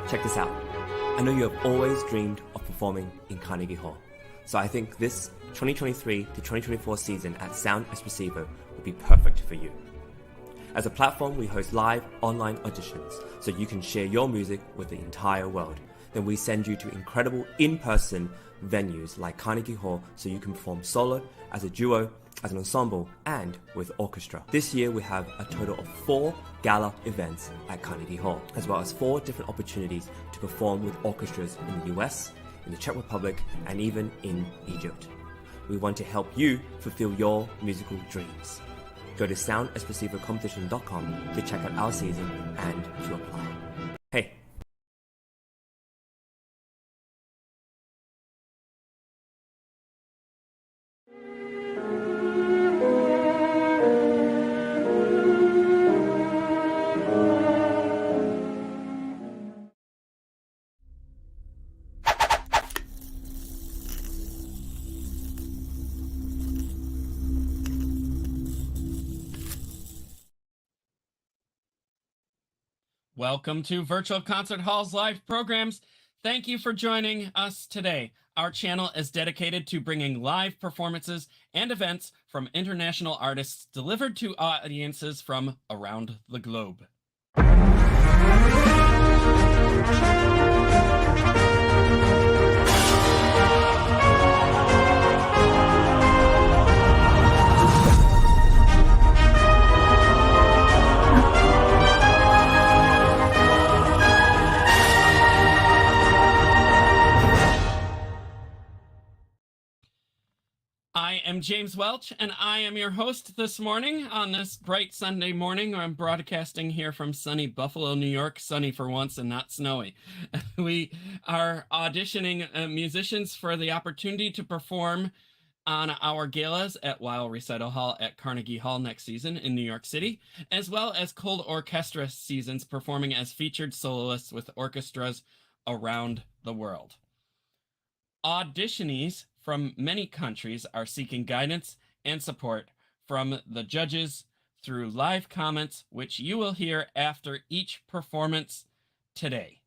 Check this out. I know you have always dreamed of performing in Carnegie Hall, so I think this 2023 to 2024 season at Sound Espressivo will be perfect for you. As a platform, we host live online auditions so you can share your music with the entire world. Then we send you to incredible in-person venues like Carnegie Hall so you can perform solo, as a duo, as an ensemble, and with orchestra. This year we have a total of 4 gala events at Carnegie Hall, as well as 4 different opportunities to perform with orchestras in the US, in the Czech Republic, and even in Egypt. We want to help you fulfill your musical dreams. Go to soundespressivocompetition.com to check out our season and to apply. Hey, welcome to Virtual Concert Hall's live programs. Thank you for joining us today. Our channel is dedicated to bringing live performances and events from international artists delivered to audiences from around the globe. I am James Welch, and I am your host this morning on this bright Sunday morning. I'm broadcasting here from sunny Buffalo, New York, sunny for once and not snowy. We are auditioning musicians for the opportunity to perform on our galas at Weill Recital Hall at Carnegie Hall next season in New York City, as well as colORCHESTRA seasons performing as featured soloists with orchestras around the world. Auditionees from many countries are seeking guidance and support from the judges through live comments, which you will hear after each performance today.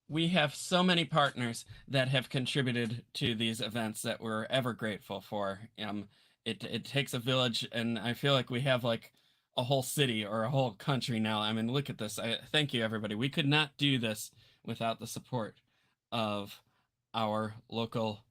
We have so many partners that have contributed to these events that we're ever grateful for. It takes a village, and I feel like we have like a whole city or a whole country now. I mean, look at this. Thank you, everybody. We could not do this without the support of our local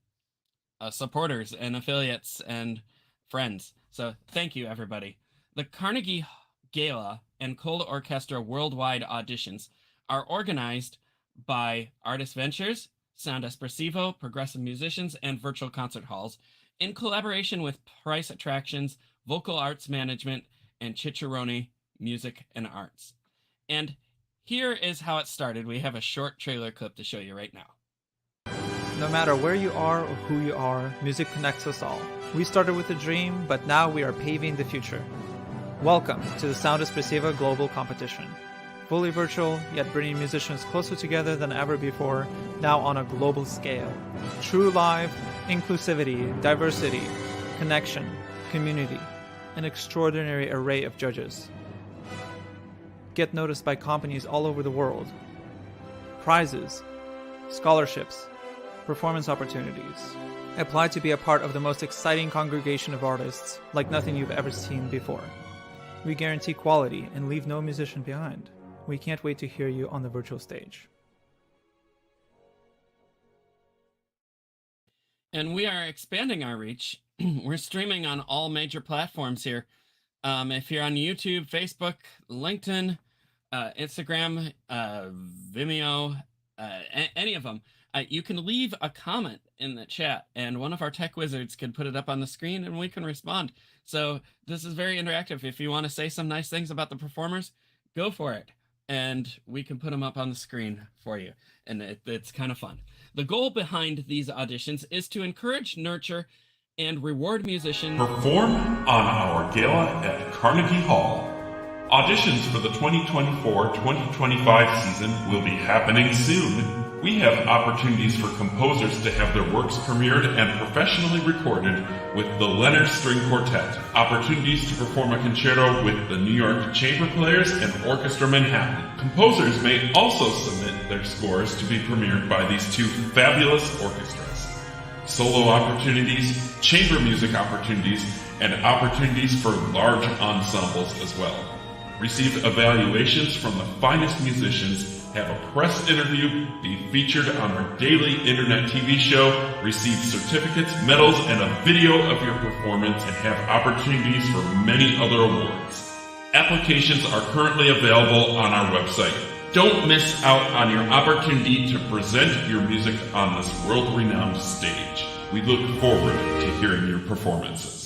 supporters and affiliates and friends. So thank you, everybody. The Carnegie Gala and colORCHESTRA Worldwide auditions are organized by Artist Ventures, Sound Espressivo, Progressive Musicians, and Virtual Concert Halls, in collaboration with Price Attractions, Vocal Arts Management, and Cicciarone Music and Arts. And here is how it started. We have a short trailer clip to show you right now. No matter where you are or who you are, music connects us all. We started with a dream, but now we are paving the future. Welcome to the Sound Espressivo Global Competition. Fully virtual, yet bringing musicians closer together than ever before, now on a global scale. True live, inclusivity, diversity, connection, community, an extraordinary array of judges. Get noticed by companies all over the world. Prizes, scholarships, performance opportunities. Apply to be a part of the most exciting congregation of artists like nothing you've ever seen before. We guarantee quality and leave no musician behind. We can't wait to hear you on the virtual stage. And we are expanding our reach. We're streaming on all major platforms here. If you're on YouTube, Facebook, LinkedIn, Instagram, Vimeo, any of them, you can leave a comment in the chat and one of our tech wizards can put it up on the screen and we can respond. So this is very interactive. If you want to say some nice things about the performers, go for it. And we can put them up on the screen for you. And it's kind of fun. The goal behind these auditions is to encourage, nurture, and reward musicians. Perform on our gala at Carnegie Hall. Auditions for the 2024-2025 season will be happening soon. We have opportunities for composers to have their works premiered and professionally recorded with the Leonard String Quartet, opportunities to perform a concerto with the New York Chamber Players and Orchestra Manhattan. Composers may also submit their scores to be premiered by these two fabulous orchestras. Solo opportunities, chamber music opportunities, and opportunities for large ensembles as well. Receive evaluations from the finest musicians, have a press interview, be featured on our daily internet TV show, receive certificates, medals, and a video of your performance, and have opportunities for many other awards. Applications are currently available on our website. Don't miss out on your opportunity to present your music on this world-renowned stage. We look forward to hearing your performances.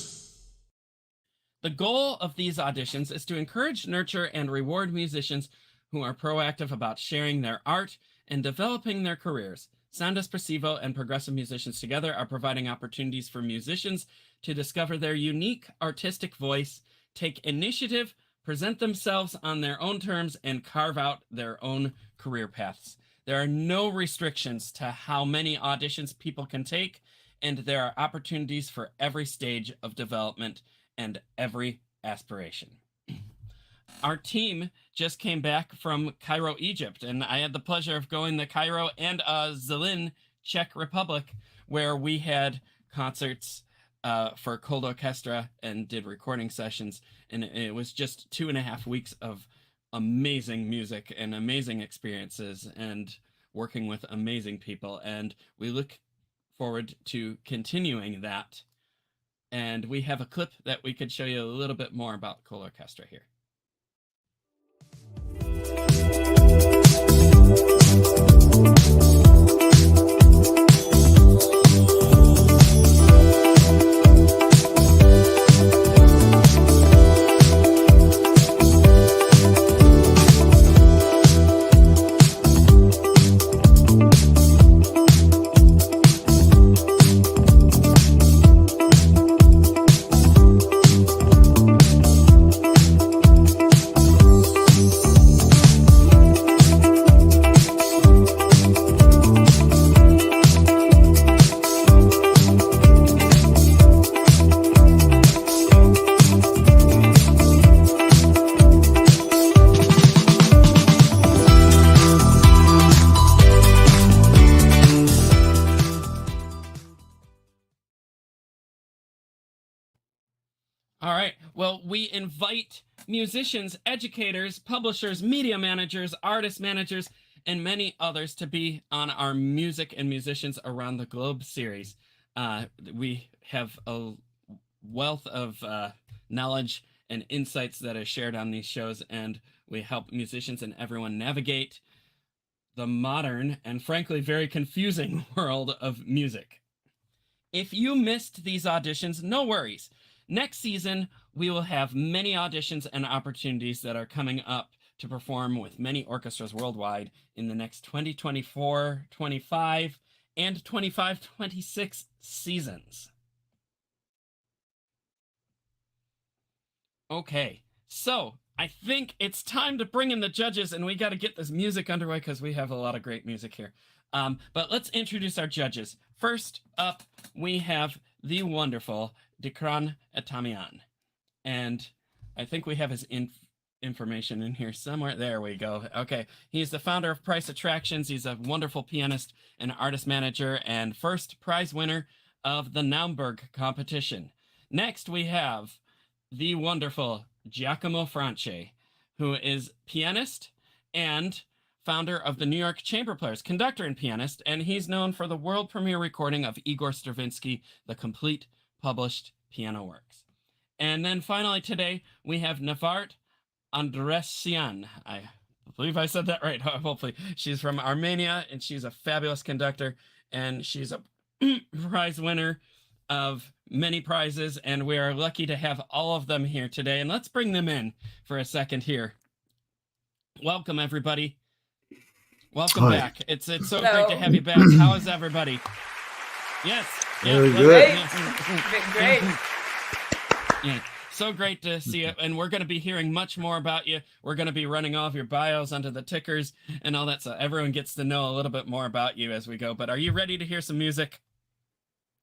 The goal of these auditions is to encourage, nurture, and reward musicians who are proactive about sharing their art and developing their careers. Sound Espressivo and progressive musicians together are providing opportunities for musicians to discover their unique artistic voice, take initiative, present themselves on their own terms, and carve out their own career paths. There are no restrictions to how many auditions people can take, and there are opportunities for every stage of development and every aspiration. Our team just came back from Cairo, Egypt, and I had the pleasure of going to Cairo and Zlin, Czech Republic, where we had concerts for colORCHESTRA and did recording sessions, and it was just 2.5 weeks of amazing music and amazing experiences and working with amazing people, and we look forward to continuing that. And we have a clip that we could show you a little bit more about colORCHESTRA here. All right. Well, we invite musicians, educators, publishers, media managers, artist managers, and many others to be on our Music and Musicians Around the Globe series. We have a wealth of knowledge and insights that are shared on these shows, and we help musicians and everyone navigate the modern and frankly very confusing world of music. If you missed these auditions, no worries. Next season, we will have many auditions and opportunities that are coming up to perform with many orchestras worldwide in the next 2024, 25, and 25-26 seasons. Okay, so I think it's time to bring in the judges, and we got to get this music underway because we have a lot of great music here. But let's introduce our judges. First up, we have the wonderful Dickran Atamian. And I think we have his information in here somewhere. There we go. Okay. He's the founder of Price Attractions. He's a wonderful pianist and artist manager and first prize winner of the Naumburg competition. Next, we have the wonderful Giacomo Franche, who is pianist and founder of the New York Chamber Players, conductor and pianist, and he's known for the world premiere recording of Igor Stravinsky, the complete published piano works. And then finally today, we have Nevart Andresyan. I believe I said that right, hopefully. She's from Armenia, and she's a fabulous conductor, and she's a prize winner of many prizes, and we are lucky to have all of them here today. And let's bring them in for a second here. Welcome, everybody. Welcome back. It's so great to have you back. How is everybody? Yes. Very good. Great. Yeah. So great to see you. And we're going to be hearing much more about you. We're going to be running all of your bios onto the tickers and all that. So everyone gets to know a little bit more about you as we go. But are you ready to hear some music?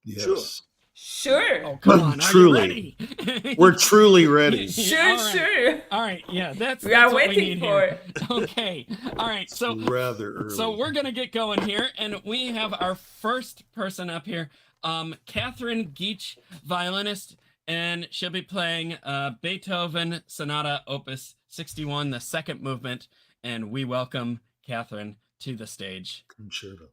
Yes. Sure. Oh, come on. Truly. Are you ready? We're truly ready. Sure. All right. Yeah, that's We are what waiting we need for here. Okay. All right. So Rather early. So we're going to get going here. And we have our first person up here, Catherine Geach, violinist. And she'll be playing Beethoven Sonata Opus 61, the second movement. And we welcome Catherine to the stage. Concerto.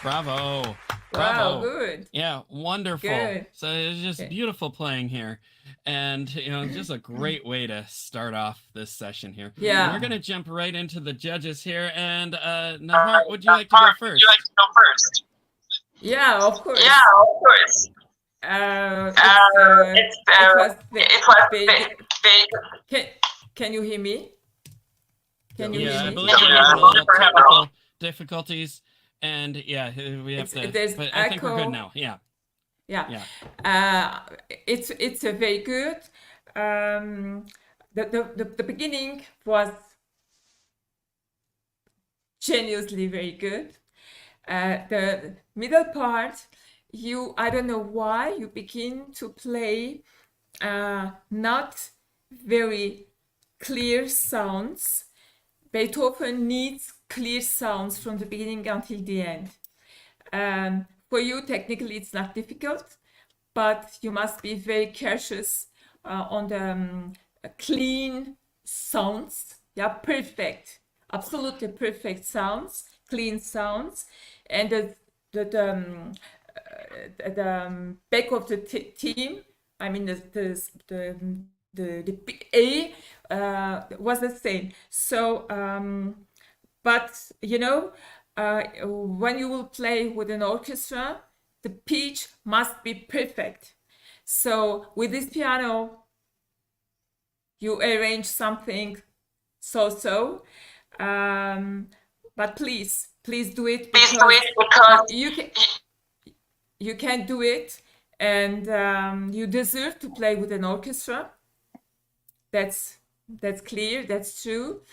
Bravo. Wow, good. Yeah, wonderful. Good. So it's just Okay. beautiful playing here. And, just a great way to start off this session here. Yeah. And we're going to jump right into the judges here. And, Nahar, would you like to go first? Yeah, of course. Can you hear me? Can you Yeah, hear I me? believe we're having a little technical difficulties. And, yeah, we have There's but I think we're good echo. now. Yeah. Yeah. Yeah. It's a very good. The beginning was geniusly very good. The middle part, I don't know why you begin to play not very clear sounds. Beethoven needs clear sounds from the beginning until the end. For you, technically, it's not difficult, but you must be very cautious on the clean sounds. Yeah, perfect, absolutely perfect sounds, clean sounds, and the back of the team. I mean, the A was the same. So, but when you will play with an orchestra, the pitch must be perfect. So with this piano, you arrange something so. But please do it because you can do it, and you deserve to play with an orchestra. That's clear. That's true.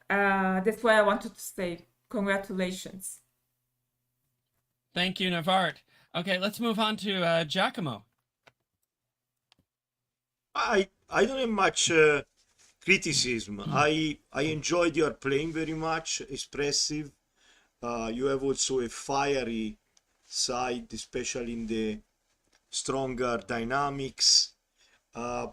That's why I wanted to say congratulations. Thank you, Navart. Okay, let's move on to Giacomo. I don't have much criticism. I enjoyed your playing very much, expressive. You have also a fiery side, especially in the stronger dynamics. I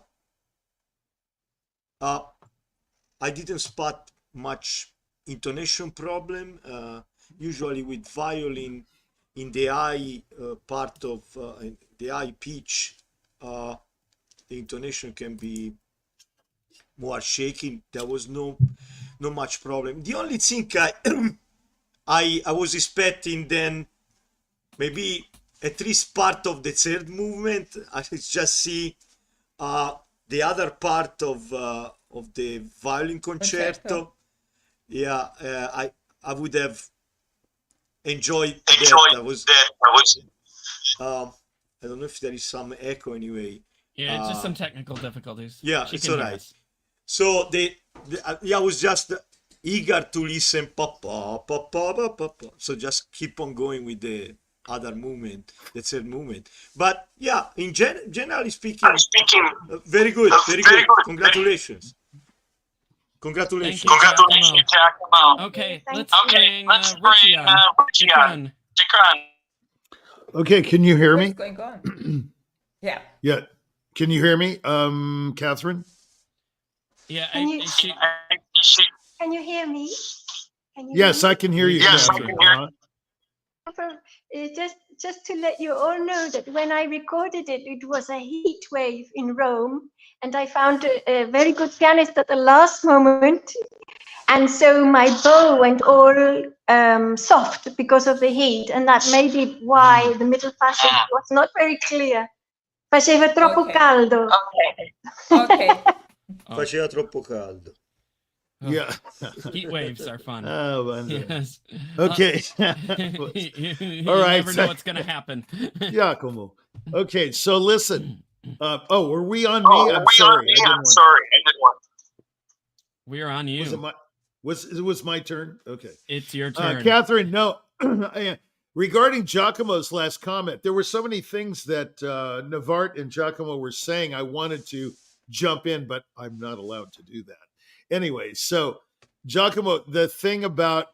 didn't spot much intonation problem. Usually with violin, in the high part of the high pitch, the intonation can be more shaky. There was no much problem. The only thing I was expecting then, maybe at least part of the third movement, I just see the other part of the violin concerto. Yeah, I would have enjoyed that. I don't know if there is some echo anyway. Yeah, just some technical difficulties. Yeah, She it's can all hear right. us. So I was just eager to listen. So just keep on going with the other movement, the third movement. But yeah, in generally speaking, very good. Congratulations. Thank you, Giacomo. Okay, let's bring Richie on. Dickran. Okay, can you hear me? What's going on? Yeah. Yeah. Can you hear me, Catherine? Yeah, Can you hear me? Yes, I can hear you, Catherine. Just to let you all know that when I recorded it, it was a heat wave in Rome, and I found a very good pianist at the last moment, and so my bow went all soft because of the heat, and that may be why the middle passage was not very clear. Faceva troppo caldo. Okay. Faceva troppo caldo. Yeah. Heat waves are fun. Oh, wonderful. Yes. Okay. You All right. never know what's going to happen. Giacomo. Okay, so listen. Were we on me? I'm sorry. I didn't want. We're on you. It was my turn? Okay. It's your turn. Catherine, no. Regarding Giacomo's last comment, there were so many things that Navart and Giacomo were saying. I wanted to jump in, but I'm not allowed to do that. Anyway, so Giacomo, the thing about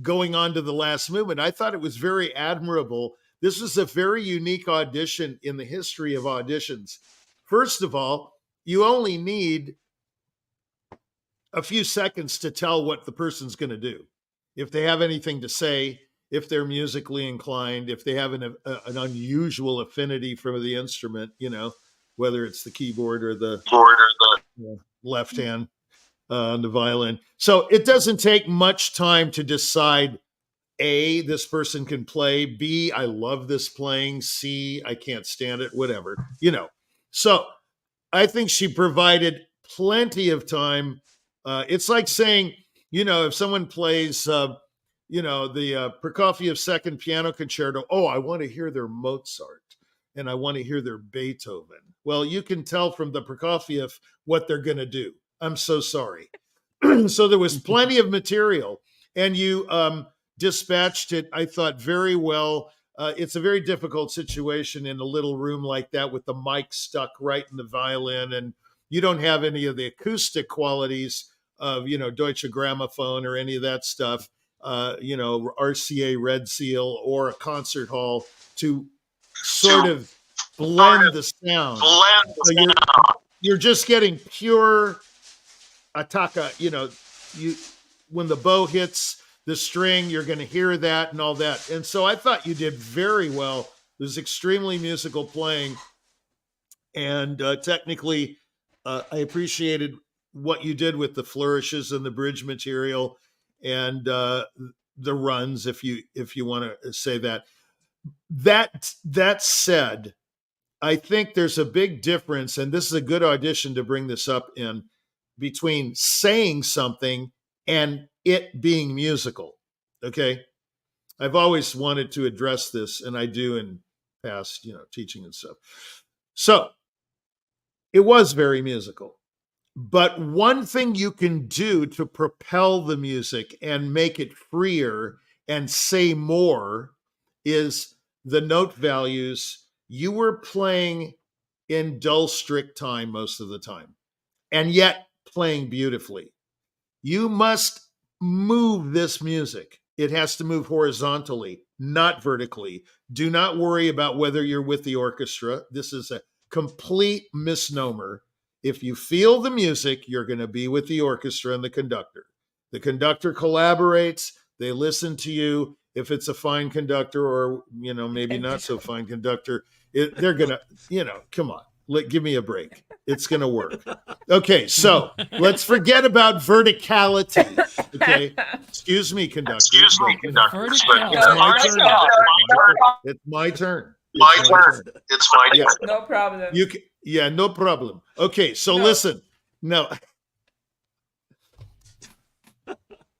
going on to the last movement, I thought it was very admirable. This is a very unique audition in the history of auditions. First of all, you only need a few seconds to tell what the person's going to do. If they have anything to say, if they're musically inclined, if they have an unusual affinity for the instrument, whether it's the keyboard or the left hand on the violin. So it doesn't take much time to decide, A, this person can play, B, I love this playing, C, I can't stand it, whatever, So I think she provided plenty of time. It's like saying, if someone plays, the Prokofiev Second Piano Concerto, I want to hear their Mozart and I want to hear their Beethoven. Well, you can tell from the Prokofiev what they're going to do. I'm so sorry. So there was plenty of material, and you dispatched it, I thought, very well. It's a very difficult situation in a little room like that with the mic stuck right in the violin, and you don't have any of the acoustic qualities of, Deutsche Grammophon or any of that stuff, RCA Red Seal or a concert hall to sort of blend the sound. So you're just getting pure attacca, when the bow hits the string, you're going to hear that and all that. And so I thought you did very well. It was extremely musical playing. And technically, I appreciated what you did with the flourishes and the bridge material and the runs, if you want to say that. That said, I think there's a big difference, and this is a good audition to bring this up in, between saying something and it being musical. Okay. I've always wanted to address this, and I do in past, teaching and stuff. So it was very musical. But one thing you can do to propel the music and make it freer and say more is the note values. You were playing in dull, strict time most of the time, and yet playing beautifully. You must move this music. It has to move horizontally, not vertically. Do not worry about whether you're with the orchestra. This is a complete misnomer. If you feel the music, you're going to be with the orchestra and the conductor. The conductor collaborates. They listen to you. If it's a fine conductor or, maybe not so fine conductor, they're going to, come on, give me a break. It's going to work. Okay, so let's forget about verticality. Okay, excuse me, conductor. It's my turn. It's my turn. No problem. No problem. Okay, so listen. No.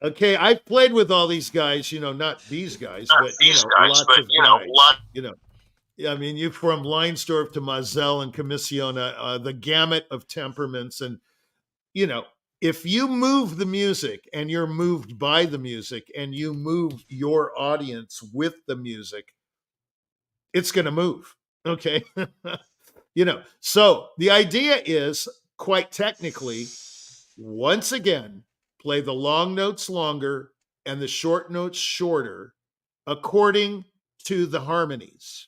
Okay, I've played with all these guys, not these guys, but lots of guys. I mean, you from Leinsdorf to Mazel and Commissiona, the gamut of temperaments. And, if you move the music and you're moved by the music and you move your audience with the music, it's going to move. Okay. So the idea is, quite technically, once again, play the long notes longer and the short notes shorter according to the harmonies.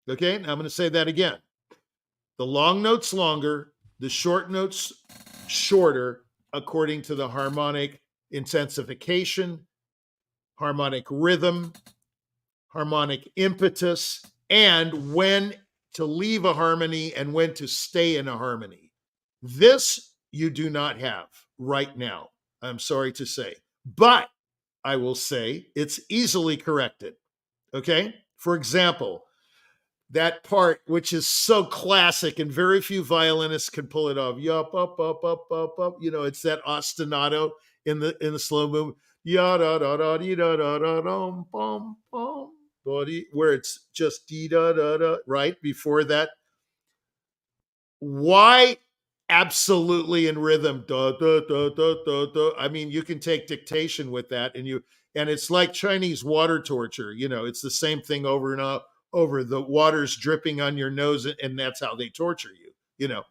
Okay, now I'm going to say that again. The long notes longer, the short notes shorter according to the harmonic intensification, harmonic rhythm, harmonic impetus, and when to leave a harmony and when to stay in a harmony. This you do not have right now, I'm sorry to say. But I will say it's easily corrected. Okay? For example, that part, which is so classic and very few violinists can pull it off. Yup, up, up, up, up, up. It's that ostinato in the slow move. Ya da da da dee da da da dum bum bum. Where it's just dee da da da right before that. Why absolutely in rhythm? Da da da da da da. I mean, you can take dictation with that, and it's like Chinese water torture. It's the same thing over and over. The water's dripping on your nose, and that's how they torture you.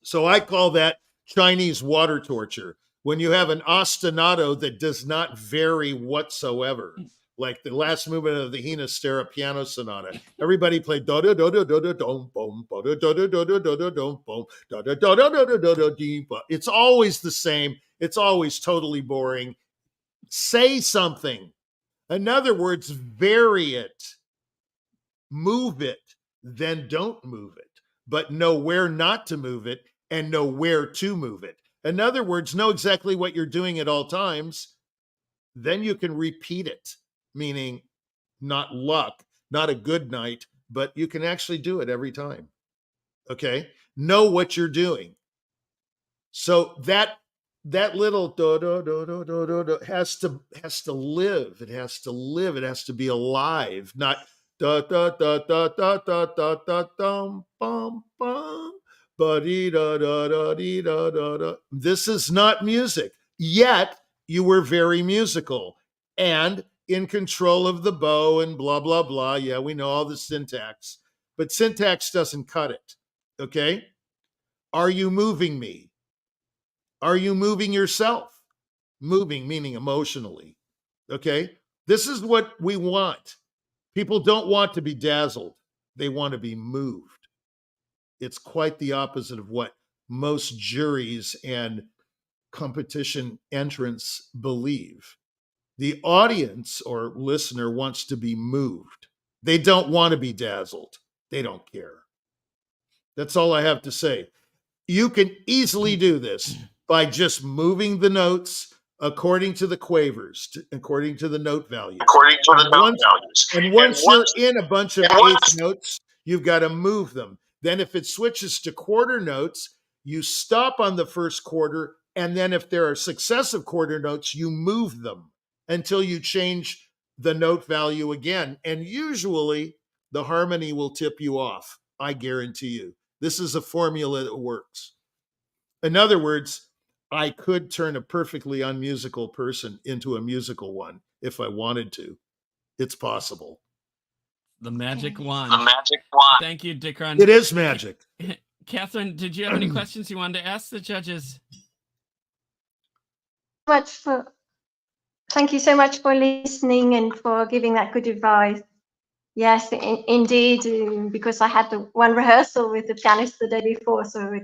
So I call that Chinese water torture. When you have an ostinato that does not vary whatsoever, like the last movement of the Hina-Stera piano sonata. Everybody played da da da da da da dum bum da da da da da da da dum bum da da da da da da da da. It's always the same, It's always totally boring. Say something. In other words, vary it, move it, then don't move it, but know where not to move it and know where to move it. In other words, know exactly what you're doing at all times. Then you can repeat it, meaning not luck, not a good night, but you can actually do it every time. Okay? Know what you're doing. So that little do do do do do do do has to live. It has to live. It has to be alive, not da da da da da da da da dum bum bum ba dee da da da dee da da da. This is not music. Yet you were very musical and in control of the bow and blah blah blah. Yeah, we know all the syntax, but syntax doesn't cut it. Okay? Are you moving me? Are you moving yourself? Moving meaning emotionally. Okay? This is what we want. People don't want to be dazzled. They want to be moved. It's quite the opposite of what most juries and competition entrants believe. The audience or listener wants to be moved. They don't want to be dazzled. They don't care. That's all I have to say. You can easily do this by just moving the notes according to the quavers, according to the note values. According to the note values. And once you're in a bunch of eighth notes, you've got to move them. Then if it switches to quarter notes, you stop on the first quarter, and then if there are successive quarter notes, you move them until you change the note value again. And usually the harmony will tip you off. I guarantee you. This is a formula that works. In other words, I could turn a perfectly unmusical person into a musical one if I wanted to. It's possible. The magic wand. The magic wand. Thank you, Dickran. It is magic. Catherine, did you have any questions you wanted to ask the judges? Thank you so much for listening and for giving that good advice. Yes, indeed, because I had the one rehearsal with the pianist the day before, so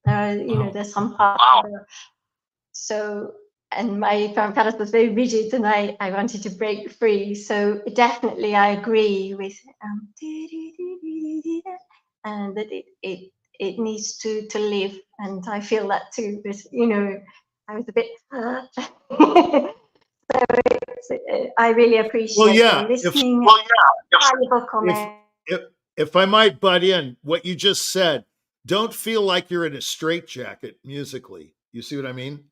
there's some part. So, and my pianist was very rigid, and I wanted to break free. So definitely, I agree with and that it needs to live, and I feel that too. But I was a bit. So I really appreciate you listening. Valuable comment. If I might butt in, what you just said, don't feel like you're in a straitjacket musically. You see what I mean?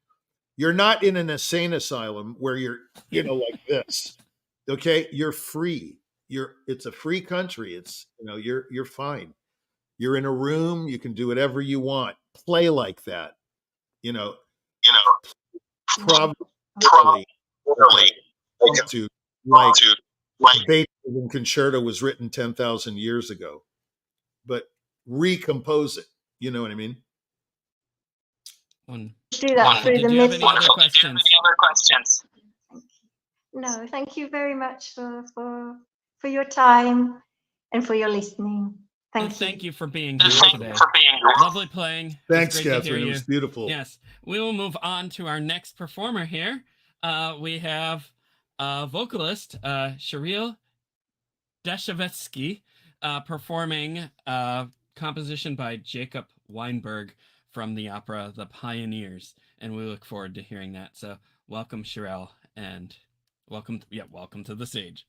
You're not in an insane asylum where you're, like this. Okay, you're free. It's a free country. It's you're fine. You're in a room. You can do whatever you want. Play like that. Probably. To like Beethoven Concerto was written 10,000 years ago, but recompose it. You know what I mean? Do that through the any other questions? No, thank you very much for your time and for your listening. Thank you for being here today. Lovely playing. Thanks, Catherine. It was beautiful. Yes. We will move on to our next performer here. We have vocalist Shirelle Dashevsky performing a composition by Jacob Wienberg from the opera The Pioneers, and we look forward to hearing that. So welcome, Shirelle, and welcome to the stage.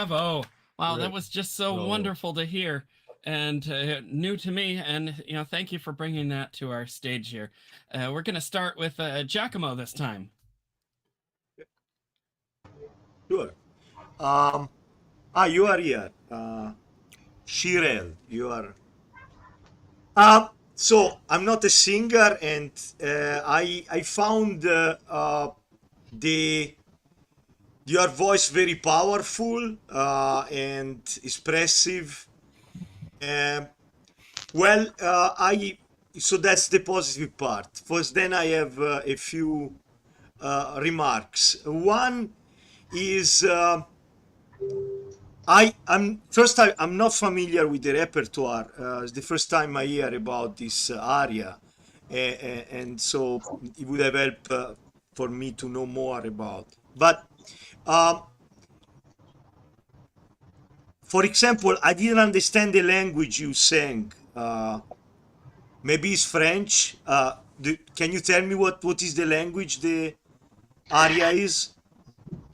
Bravo. Wow, Great. that was just so Bravo. wonderful to hear and new to me. And, thank you for bringing that to our stage here. We're going to start with Giacomo this time. Sure. You are here. Shirelle, you are. So I'm not a singer, and I found your voice very powerful and expressive. So that's the positive part. First, then I have a few remarks. One is I'm not familiar with the repertoire. It's the first time I hear about this aria, and so it would have helped for me to know more about. But for example, I didn't understand the language you sang. Maybe it's French. Can you tell me what is the language the aria is?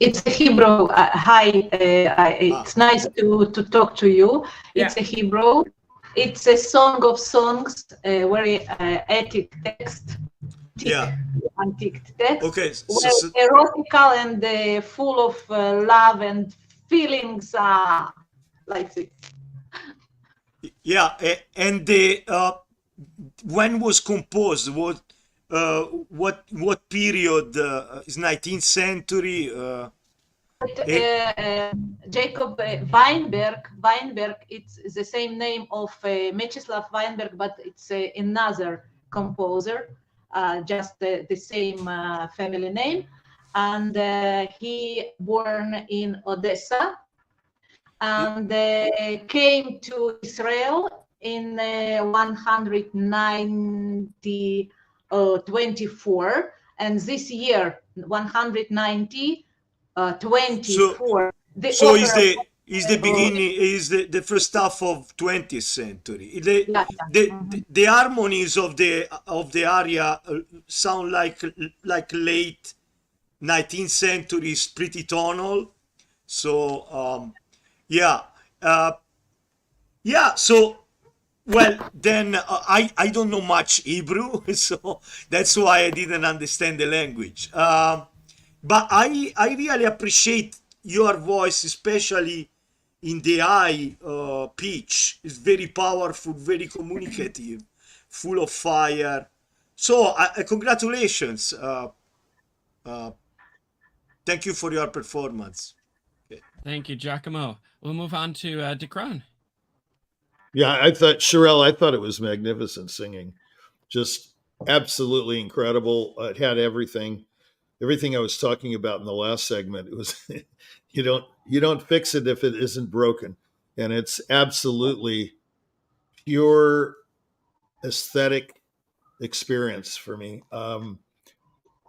It's a Hebrew. It's nice to talk to you. It's a Hebrew. It's a song of songs, very antique text. Antique text. Okay. Erotical and full of love and feelings, like this. Yeah, and when was composed? What period? Is 19th century? Jacob Weinberg. Weinberg. It's the same name of Mieczyslaw Weinberg, but it's another composer. Just the same family name, and he born in Odessa, and came to Israel in 124, and this year 124. So is the beginning, is the first half of 20th century. The harmonies of the aria sound like late 19th century, is pretty tonal. So so well, then I don't know much Hebrew, so that's why I didn't understand the language. But I really appreciate your voice, especially in the high pitch. It's very powerful, very communicative, full of fire. So congratulations. Thank you for your performance. Okay. Thank you, Giacomo. We'll move on to Dickran. Yeah, I thought it was magnificent singing. Just absolutely incredible. It had everything I was talking about in the last segment. It was you don't fix it if it isn't broken. And it's absolutely pure aesthetic experience for me.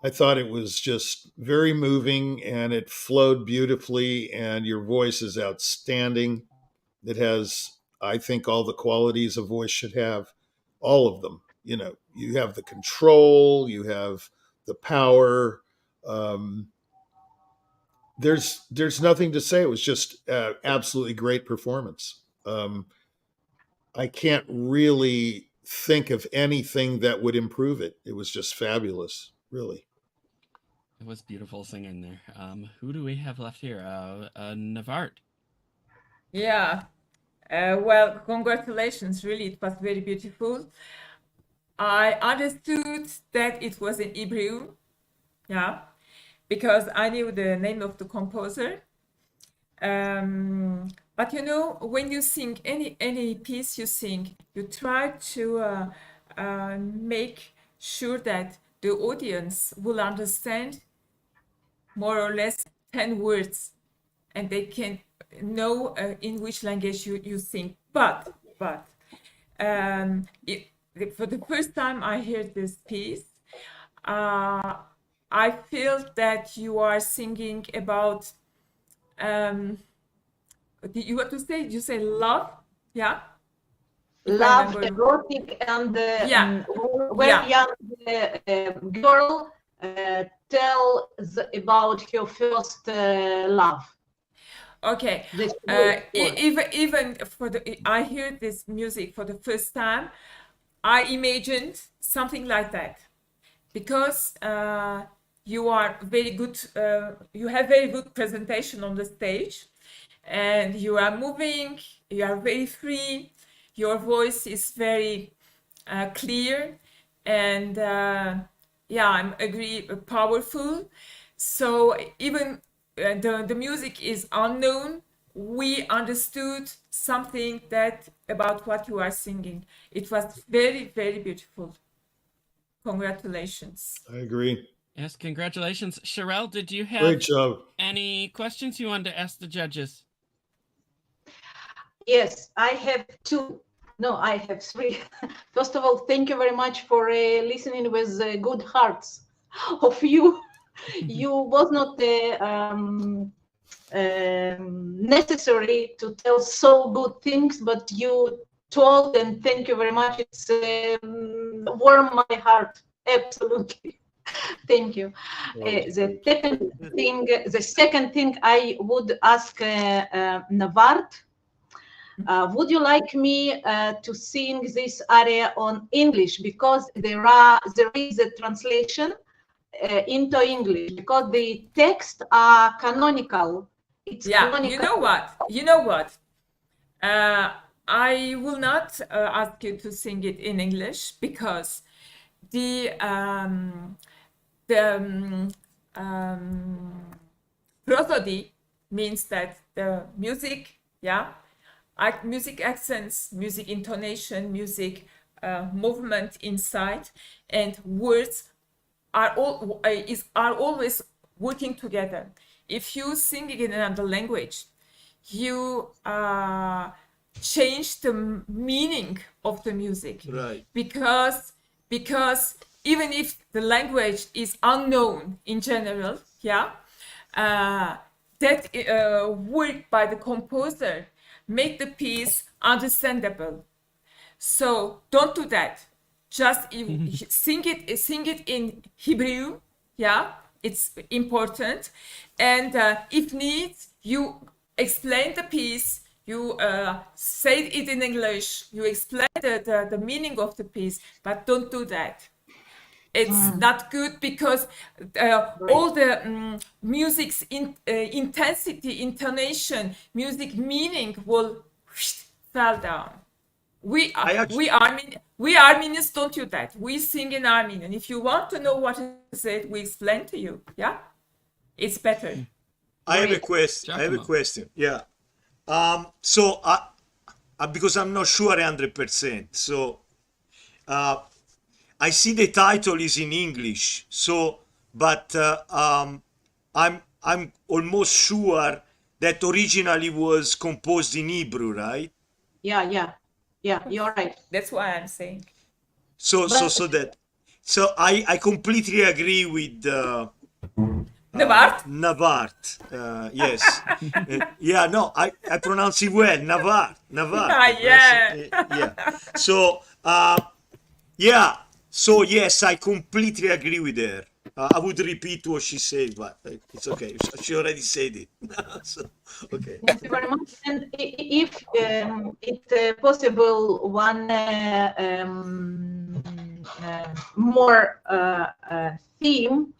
I thought it was just very moving, and it flowed beautifully, and your voice is outstanding. It has, I think, all the qualities a voice should have, all of them. You have the control, you have the power. There's nothing to say. It was just absolutely great performance. I can't really think of anything that would improve it. It was just fabulous, really. It was beautiful singing there. Who do we have left here? Navart. Yeah. Well, congratulations. Really, it was very beautiful. I understood that it was in Hebrew. Yeah. Because I knew the name of the composer. But when you sing any piece you sing, you try to make sure that the audience will understand more or less 10 words, and they can know in which language you sing. But for the first time I heard this piece, I feel that you are singing about you want to say? You say love, yeah. Love, erotic, and young girl tells about her first love. Okay. Even for I hear this music for the first time, I imagined something like that, because you are very good. You have very good presentation on the stage, and you are moving. You are very free. Your voice is very clear, and yeah, I agree, powerful. So even the music is unknown, we understood something that about what you are singing. It was very, very beautiful. Congratulations. I agree. Yes, congratulations. Shirelle, did you have Great job. any questions you wanted to ask the judges? Yes, I have two. No, I have three. First of all, thank you very much for listening with good hearts of you. You was not necessary to tell so good things, but you told, and thank you very much. It's warm my heart, absolutely. Thank you. The second thing I would ask Navart. Would you like me to sing this aria on English, because there is a translation into English, because the texts are canonical. It's canonical. You know what? I will not ask you to sing it in English, because the prosody means that the music, music accents, music intonation, music movement inside, and words are always working together. If you sing it in another language, you change the meaning of the music, Right? Because even if the language is unknown in general, that work by the composer make the piece understandable. So don't do that. Just sing it in Hebrew. It's important. And if needs, you explain the piece. You say it in English. You explain the meaning of the piece, but don't do that. It's not good, because all the music's intensity, intonation, music meaning will fall down. We Armenians don't do that. We sing in Armenian. If you want to know what is it, we explain to you. Yeah, it's better. I have a question. Yeah. So because I'm not sure 100%. So I see the title is in English. So, but I'm almost sure that originally was composed in Hebrew, right? Yeah, you're right. That's why I'm saying. So I completely agree with Navart. Yes. No, I pronounce it well. Navart. Yeah. So yes, I completely agree with her. I would repeat what she said, but it's okay. She already said it. So, okay. Thank you very much. And if it's possible, one more theme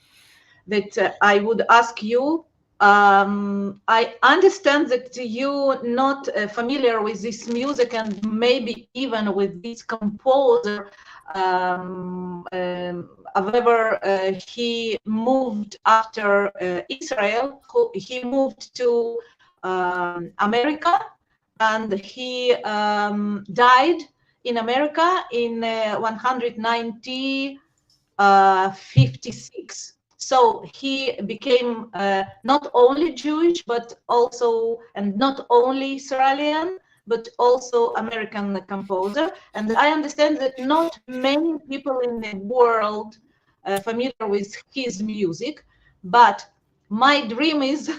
that I would ask you. I understand that you're not familiar with this music, and maybe even with this composer. However, he moved after Israel. He moved to America, and he died in America in 156. So he became not only Jewish, but also, and not only Israelian, but also American composer. And I understand that not many people in the world are familiar with his music, but my dream is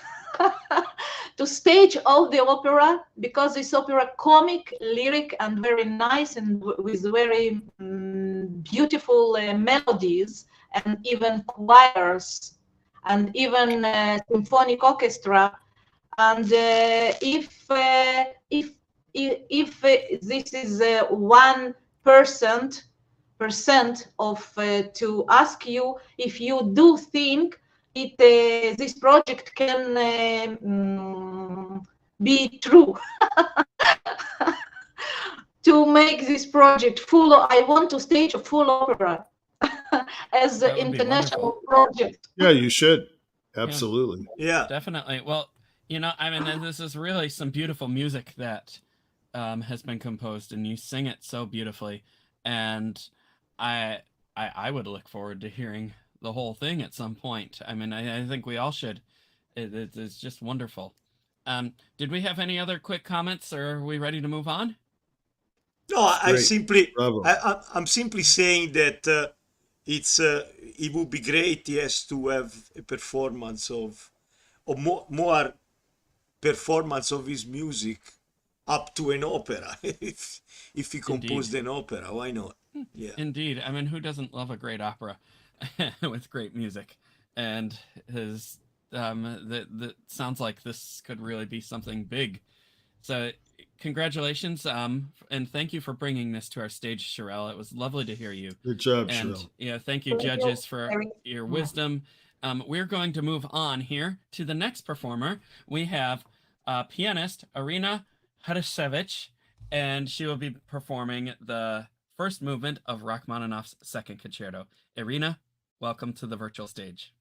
to stage all the opera, because this opera comic, lyric, and very nice, and with very beautiful melodies, and even choirs, and even symphonic orchestra. And if this is 1% of to ask you if you do think this project can be true. To make this project full, I want to stage a full opera as an international project. Yeah, you should. Absolutely. Yeah. Definitely. Well, you know, I mean, this is really some beautiful music that has been composed, and you sing it so beautifully. And I would look forward to hearing the whole thing at some point. I mean, I think we all should. It's just wonderful. Did we have any other quick comments, or are we ready to move on? No, I'm simply saying that it would be great, yes, to have a performance of more performance of his music up to an opera. if he composed an opera, why not? Yeah. Indeed. I mean, who doesn't love a great opera with great music? And his that sounds like this could really be something big. So congratulations, and thank you for bringing this to our stage, Shirelle. It was lovely to hear you. Good job, and, Shirelle. Yeah, thank you, judges, for your wisdom. We're going to move on here to the next performer. We have pianist Irina Khodossevitch, and she will be performing the first movement of Rachmaninoff's second concerto. Irina, welcome to the virtual stage.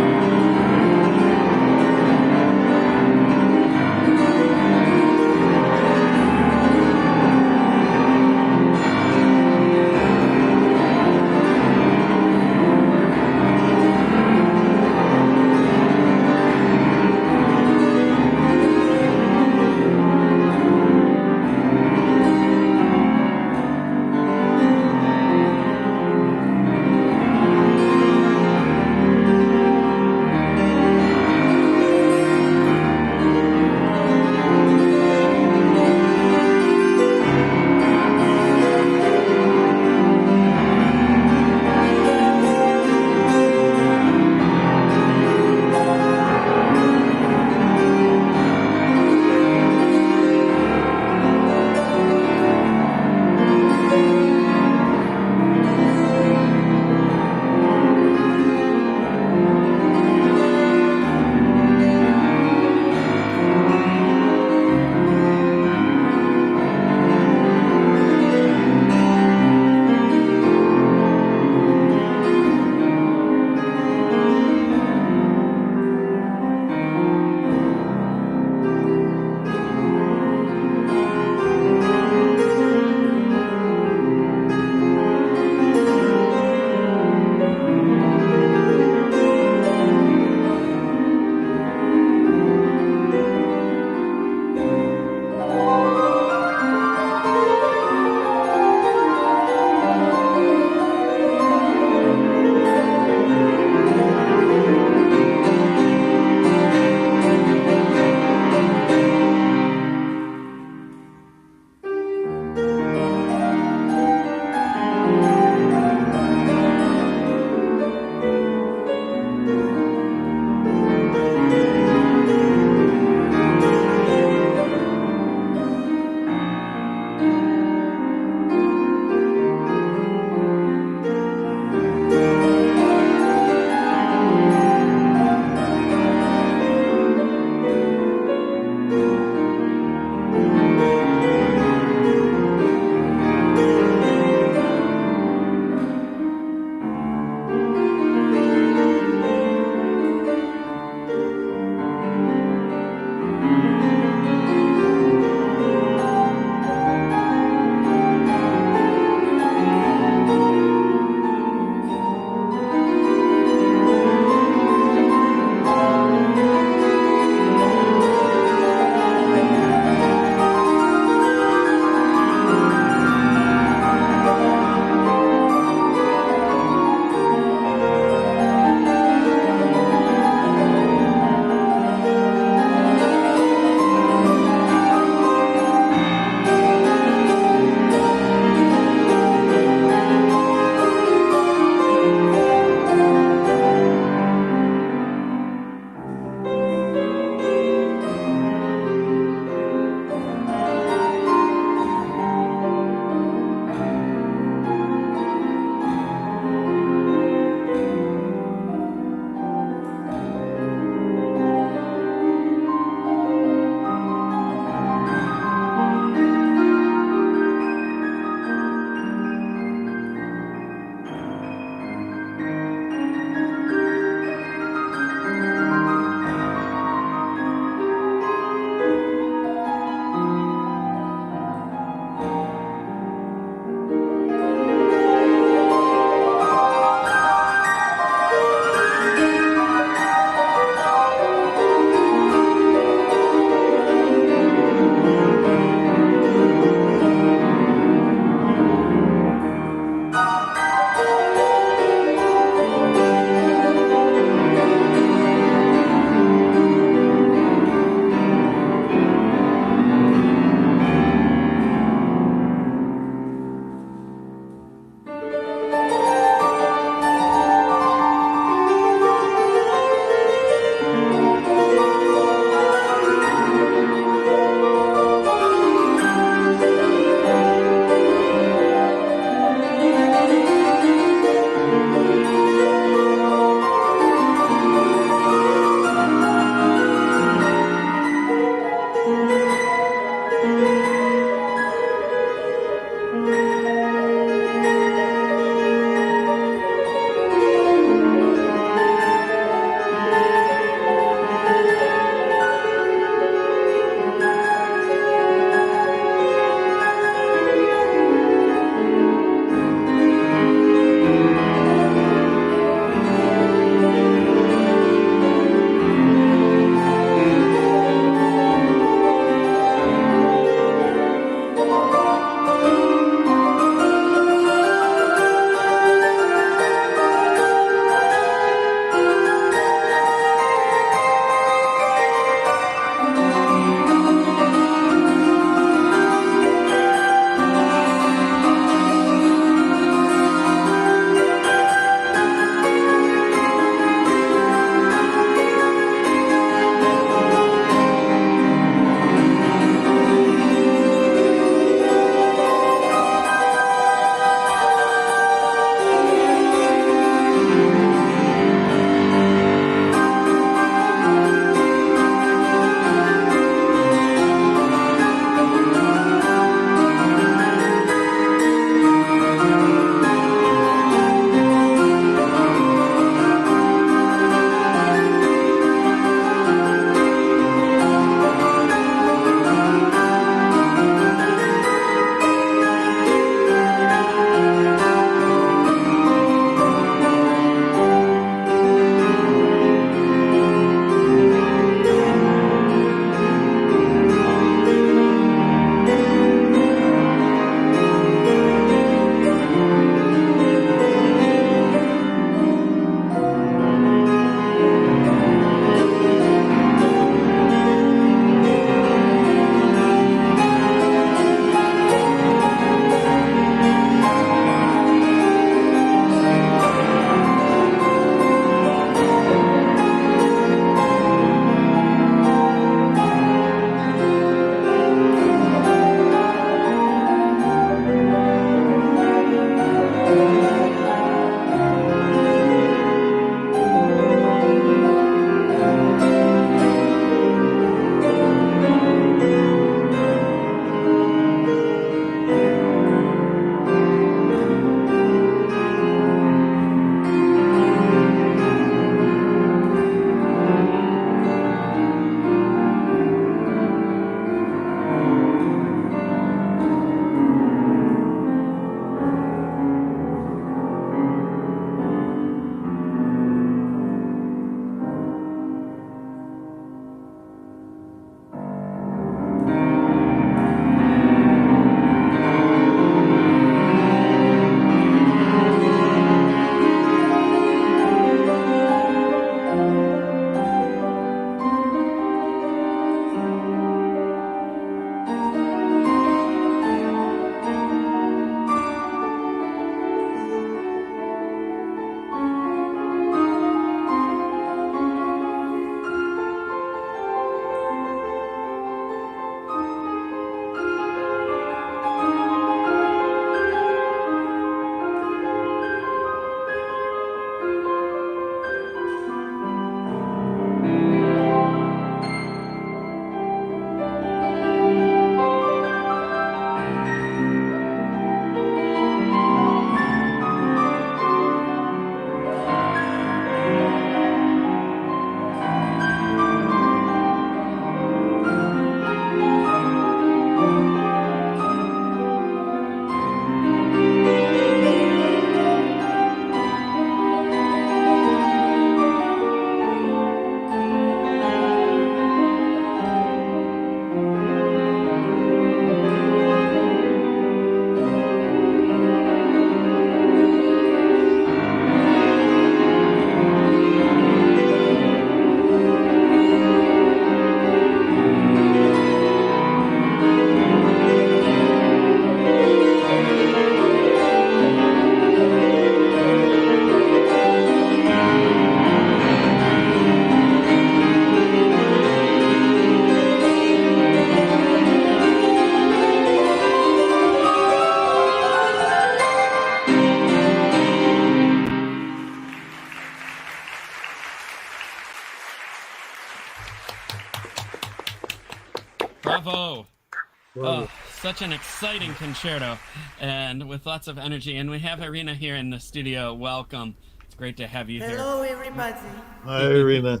such an exciting concerto, and with lots of energy. And we have Irina here in the studio. Welcome. It's great to have you here. Hello, everybody. Hi, Irina.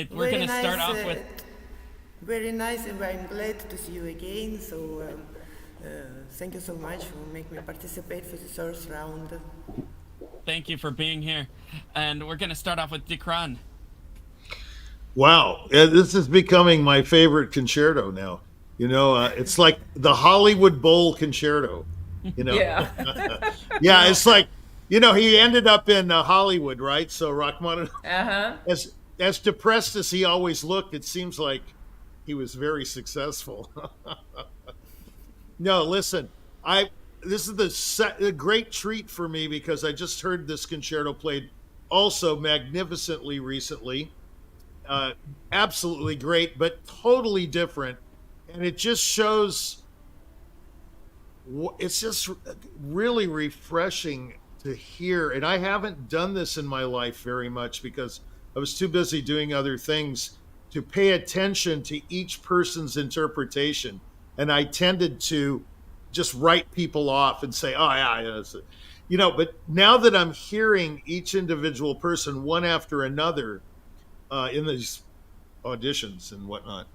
We're going to start off with... Very nice, and I'm glad to see you again. So thank you so much for making me participate for the first round. Thank you for being here. And we're going to start off with Dickran. Wow, this is becoming my favorite concerto now. You know, it's like the Hollywood Bowl concerto. You know, Yeah. yeah, it's like, you know, he ended up in Hollywood, right? So Rachmaninoff, as depressed as he always looked, it seems like he was very successful. No, listen, this is a great treat for me because I just heard this concerto played also magnificently recently. Absolutely great, but totally different. And it just shows, it's just really refreshing to hear. And I haven't done this in my life very much because I was too busy doing other things to pay attention to each person's interpretation. And I tended to just write people off and say, oh, yeah, you know, but now that I'm hearing each individual person one after another in these auditions and whatnot,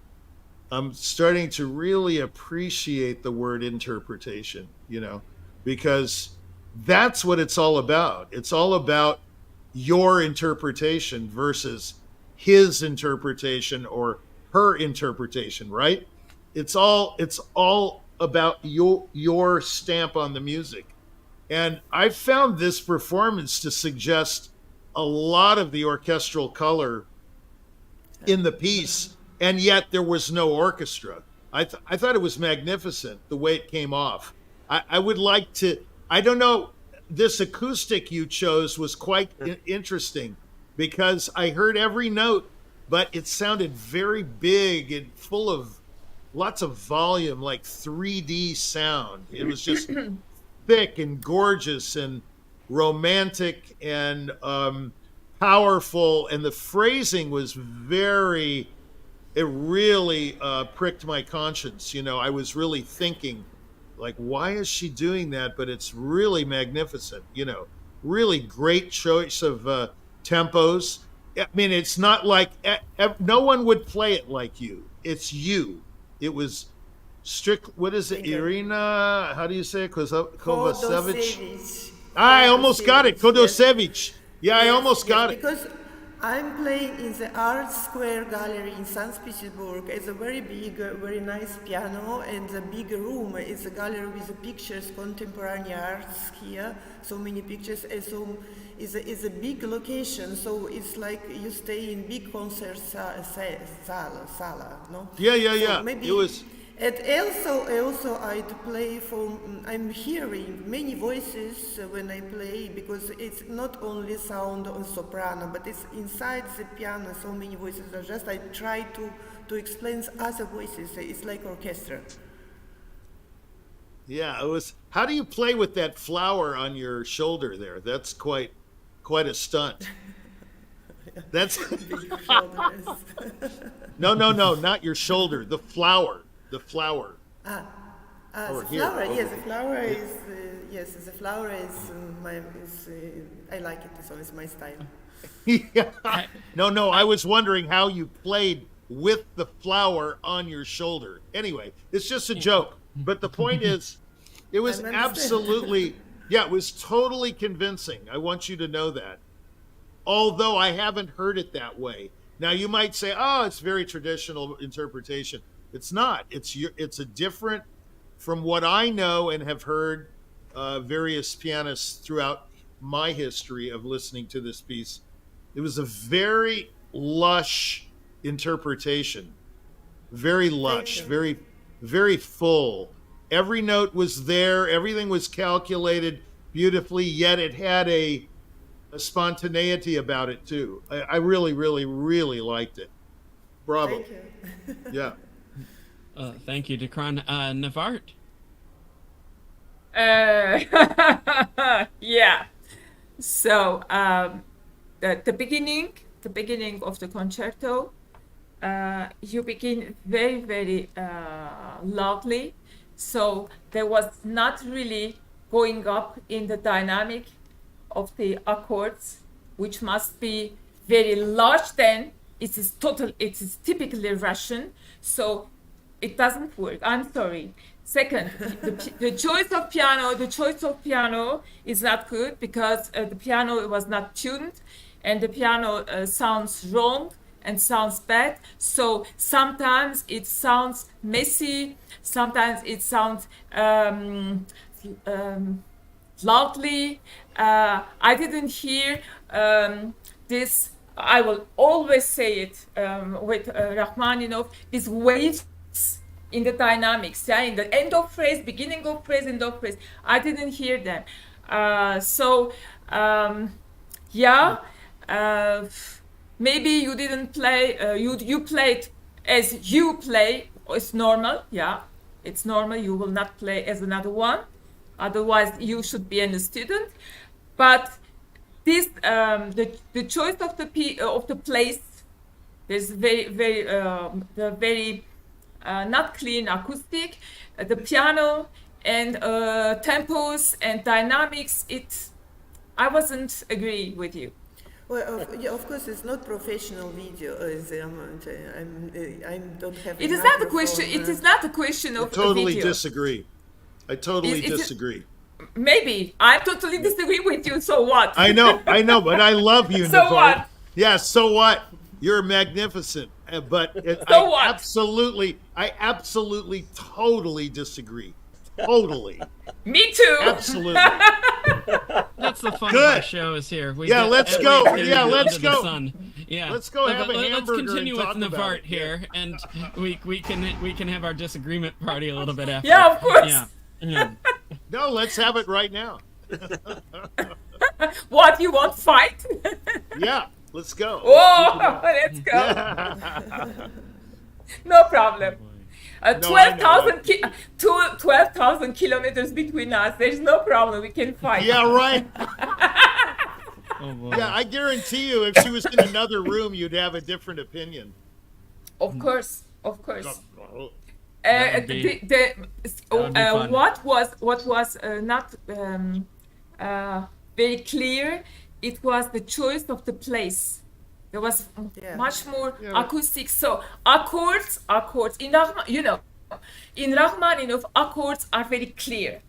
I'm starting to really appreciate the word interpretation, you know, because that's what it's all about. It's all about your interpretation versus his interpretation or her interpretation, right? It's all about your stamp on the music. And I found this performance to suggest a lot of the orchestral color in the piece, and yet there was no orchestra. I thought it was magnificent the way it came off. I would like to, I don't know, this acoustic you chose was quite interesting because I heard every note, but it sounded very big and full of lots of volume, like 3D sound. It was just thick and gorgeous and romantic and powerful, and the phrasing was very, it really pricked my conscience. You know, I was really thinking, like, why is she doing that? But it's really magnificent, you know, really great choice of tempos. I mean, it's not like, no one would play it like you. It's you. It was strict, what is it, Irina? How do you say it? Khodossevitch? I almost got it, Khodossevitch. Yeah, I almost got it. Because I'm playing in the Art Square Gallery in St. Petersburg. It's a very big, very nice piano, and the big room is a gallery with the pictures, contemporary arts here, so many pictures, and so it's a big location, so it's like you stay in big concert sala, no? Yeah. So maybe it was. And also I play for, I'm hearing many voices when I play, because it's not only sound on soprano, but it's inside the piano, so many voices are just, I try to explain other voices, it's like orchestra. Yeah, it was, how do you play with that flower on your shoulder there? That's quite a stunt. That's No, not your shoulder, the flower. The flower. The flower. Yes, the flower is. Yes, the flower is. I like it. So it's my style. Yeah. No. I was wondering how you played with the flower on your shoulder. Anyway, it's just a joke. But the point is, it was absolutely. Yeah, it was totally convincing. I want you to know that. Although I haven't heard it that way. Now you might say, "Oh, it's very traditional interpretation." It's not. It's a different, from what I know and have heard various pianists throughout my history of listening to this piece. It was a very lush interpretation, very lush, very, very full. Every note was there. Everything was calculated beautifully, yet it had a spontaneity about it too. I really, really, really liked it. Bravo. Thank you. Yeah. Thank you, Dickran. Navart? Yeah. So the beginning of the concerto, you begin very, very loudly, So there was not really going up in the dynamic of the accords, which must be very large. Then it is typically Russian, so it doesn't work. I'm sorry. Second, the choice of piano is not good because the piano was not tuned, and the piano sounds wrong and sounds bad. So sometimes it sounds messy, sometimes it sounds loudly. I didn't hear this. I will always say it with Rachmaninoff, these waves in the dynamics, in the end of phrase, beginning of phrase, end of phrase. I didn't hear them. Maybe you didn't play, you played as you play. It's normal, it's normal. You will not play as another one. Otherwise, you should be a student. But this, the choice of the place, there's very not clean acoustic. The piano and tempos and dynamics. I wasn't agree with you. Well, of course, it's not professional video. I don't have. It is not a question. It is not a question of totally video. Disagree. I totally disagree. Maybe I totally disagree with you. So what? I know, but I love you. So Navarre. what? Yeah. So what? You're magnificent. But so what? I absolutely, totally disagree. Totally. Me too. Absolutely. That's the fun Good. of our show is here. Let's go. Yeah, let's go. Yeah. Let's go have a hamburger. Let's continue and with talk Navarre about here, and we can have our disagreement party a little bit after. Yeah, of course. Yeah. No, let's have it right now. What, you want fight? Yeah, let's go. Oh, let's go. No problem. 12,000 kilometers between us. There's no problem. We can fight. Yeah, right. Oh, boy. Yeah, I guarantee you, if she was in another room, you'd have a different opinion. Of course. What was not very clear, it was the choice of the place. There was much more acoustic. So accords in Rachmaninoff, accords are very clear,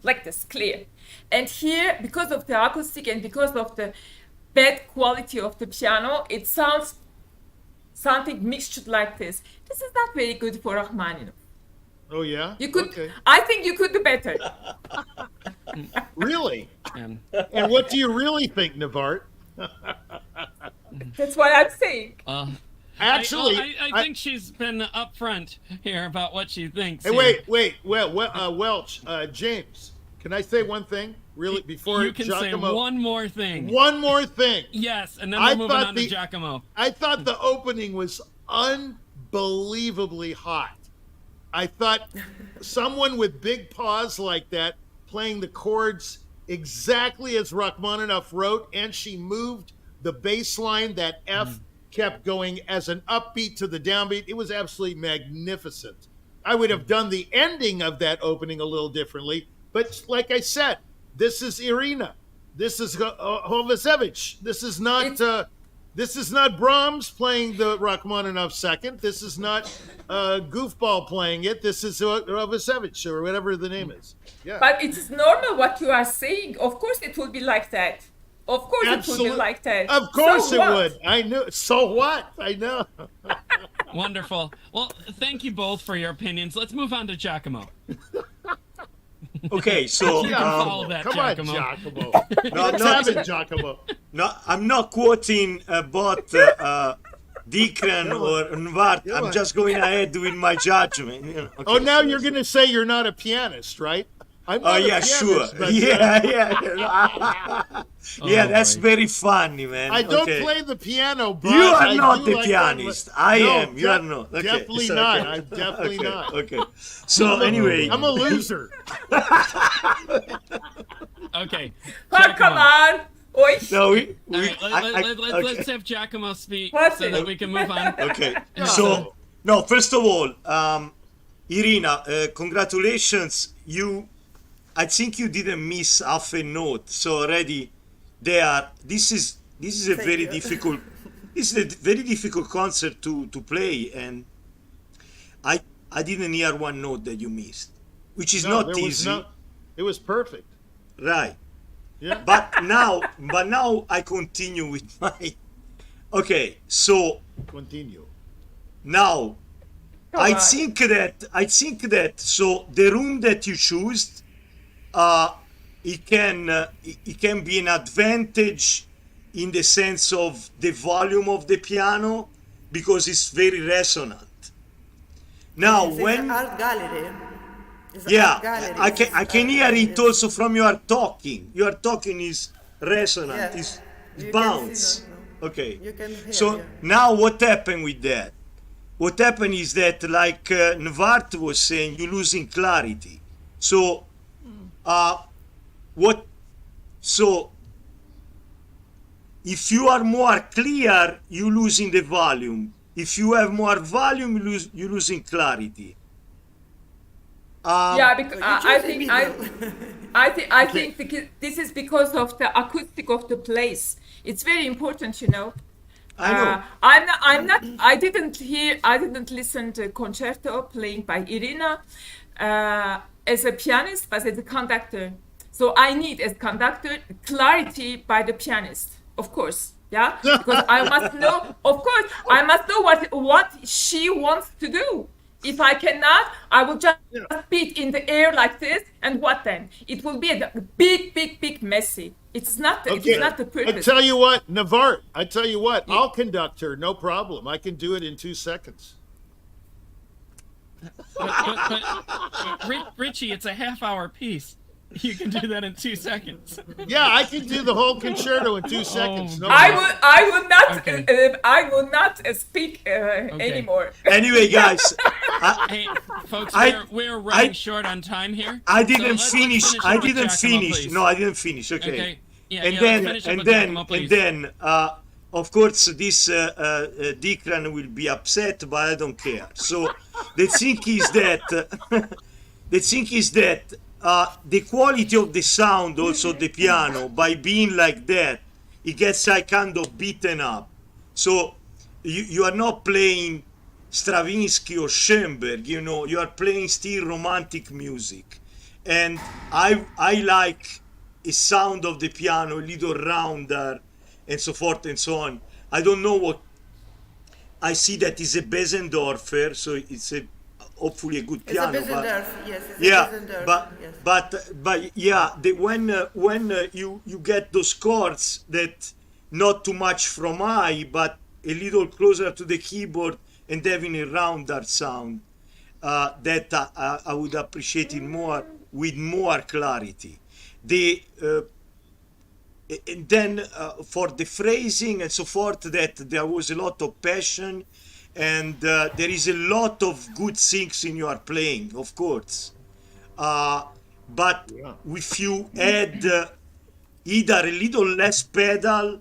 like this, clear. And here, because of the acoustic and because of the bad quality of the piano, it sounds something mixed like this. This is not very good for Rachmaninoff. Oh yeah? You could. Okay. I think you could do better. Really? And what do you really think, Navarre? That's what I'm saying. Actually, I think she's been upfront here about what she thinks. Hey, wait. Welch, James, can I say one thing? Really, before you can Giacomo? Say one more thing. One more thing. Yes, and then we're moving on to Giacomo. I thought the opening was unbelievably hot. I thought someone with big paws like that, playing the chords exactly as Rachmaninoff wrote, and she moved the bass line, that F kept going as an upbeat to the downbeat. It was absolutely magnificent. I would have done the ending of that opening a little differently, but like I said, this is Irina. This is Khodossevitch. This is not Brahms playing the Rachmaninoff second. This is not Goofball playing it. This is Khodossevitch or whatever the name is. Yeah. But it is normal what you are saying. Of course it will be like that. Of course it will be like that. Of course it would. I knew. So what? I know. Wonderful. Well, thank you both for your opinions. Let's move on to Giacomo. Okay, so follow that, come Giacomo. on, Giacomo. No, Have it, Giacomo. No, I'm not quoting about Dickran or Navarre. I'm just going ahead with my judgment. Okay. Oh, now you're going to say you're not a pianist, right? I'm not a pianist, sure. but, Yeah, that's very funny, man. I don't play the piano, but you are I not do the like pianist. I am. You are not. Okay. Definitely so, not. okay. I'm definitely not. Okay. So anyway, I'm a loser. Okay. Come on. Oi. No, let's have Giacomo speak so that we can move on. Okay. So, no, first of all, Irina, congratulations. I think you didn't miss half a note. So already there. This is a Thank very you. difficult. This is a very difficult concert to play, and I didn't hear one note that you missed, which is No, not easy, it was perfect. right? Yeah. But now I continue with my. Okay, so Continue. now Go I on. think that so the room that you choose, it can be an advantage in the sense of the volume of the piano because it's very resonant. Now It's when an art gallery. It's an yeah, art gallery. I can hear it also from your talking. Your talking is resonant, Yeah. is You can bounce. see that, no? Okay. You can hear, So yeah. now what happened with that? What happened is that, like Nvart was saying, you're losing clarity. So, so if you are more clear, you're losing the volume. If you have more volume, you're losing clarity. Yeah, because So you I choose the think middle. I think this is because of the acoustic of the place. It's very important, you know. I know. I didn't listen to concerto playing by Irina as a pianist, but as a conductor. So I need, as conductor, clarity by the pianist, of course. Yeah, because I must know. Of course, I must know what she wants to do. If I cannot, I will just beat in the air like this, and what then? It will be a big messy. It's not the I purpose. tell you what, Navart, I'll conduct her, no problem. I can do it in 2 seconds. But Richie, it's a half-hour piece. You can do that in 2 seconds. Yeah, I can do the whole concerto in 2 seconds. No I problem. will not speak anymore. Anyway, guys, Hey, folks, I- we're running short on time here. I So didn't let's finish. up I with didn't Giacomo, finish. please. No, I didn't finish. Okay. Okay. Yeah, and yeah, then, let's finish up and with then, Giacomo, and please. then, of course, this Dickran will be upset, but I don't care. So the thing is that, the quality of the sound, also the piano, by being like that, it gets like kind of beaten up. So you are not playing Stravinsky or Schoenberg, you know, you are playing still romantic music. And I like a sound of the piano a little rounder and so forth and so on. I don't know what I see that is a Besendorfer, so it's hopefully a good It's a piano. Besendorf, yes. It's Yeah, a Besendorf, but yes. yeah, when you get those chords that not too much from high, but a little closer to the keyboard and having a rounder sound, that I would appreciate it more with more clarity. And then for the phrasing and so forth, that there was a lot of passion, and there is a lot of good things in your playing, of course. But if you add either a little less pedal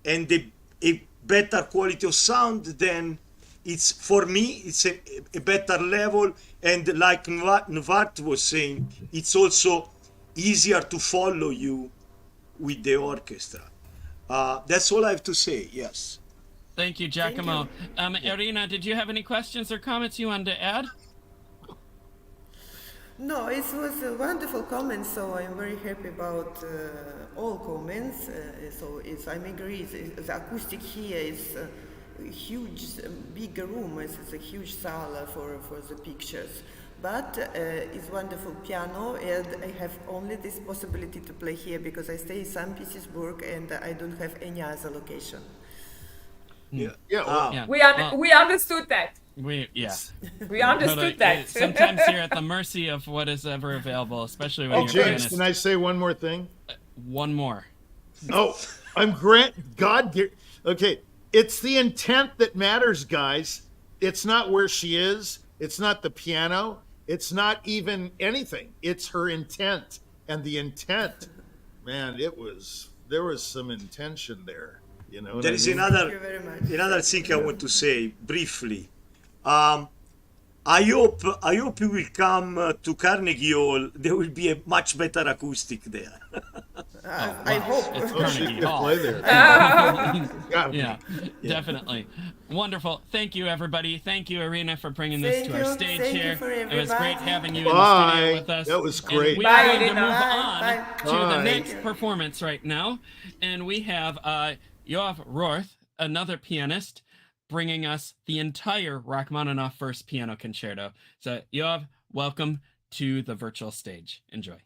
and a better quality of sound, then it's, for me, it's a better level. And like Nvart was saying, it's also easier to follow you with the orchestra. That's all I have to say. Yes. Thank you, Giacomo. Irina, did you have any questions or comments you wanted to add? No, it was a wonderful comment, so I'm very happy about all comments. I agree, the acoustic here is a huge, big room, it's a huge sala for the pictures. But it's wonderful piano, and I have only this possibility to play here because I stay in St. Petersburg and I don't have any other location. Yeah. Yeah. We understood that. We understood that. Sometimes you're at the mercy of what is ever available, especially when Oh, you're a James, pianist. can I say one more thing? One more. Oh, okay. It's the intent that matters, guys. It's not where she is. It's not the piano. It's not even anything. It's her intent. And the intent, man, there was some intention there. You know, there is Thank you very much. another thing I want to say briefly. I hope you will come to Carnegie Hall. There will be a much better acoustic there. I hope. It's Oh, she Carnegie can Hall. play there. Yeah, definitely. Wonderful. Thank you, everybody. Thank you, Irina, for bringing this Thank to our you. stage Thank you here. for It was great everybody. having you in the Bye. studio with us. That was And great. we Bye, are going to Irina. move Bye. on Bye. to the Bye. next performance right now. And we have Yoav Rorth, another pianist, bringing us the entire Rachmaninoff First Piano Concerto. So, Yoav, welcome to the virtual stage. Enjoy.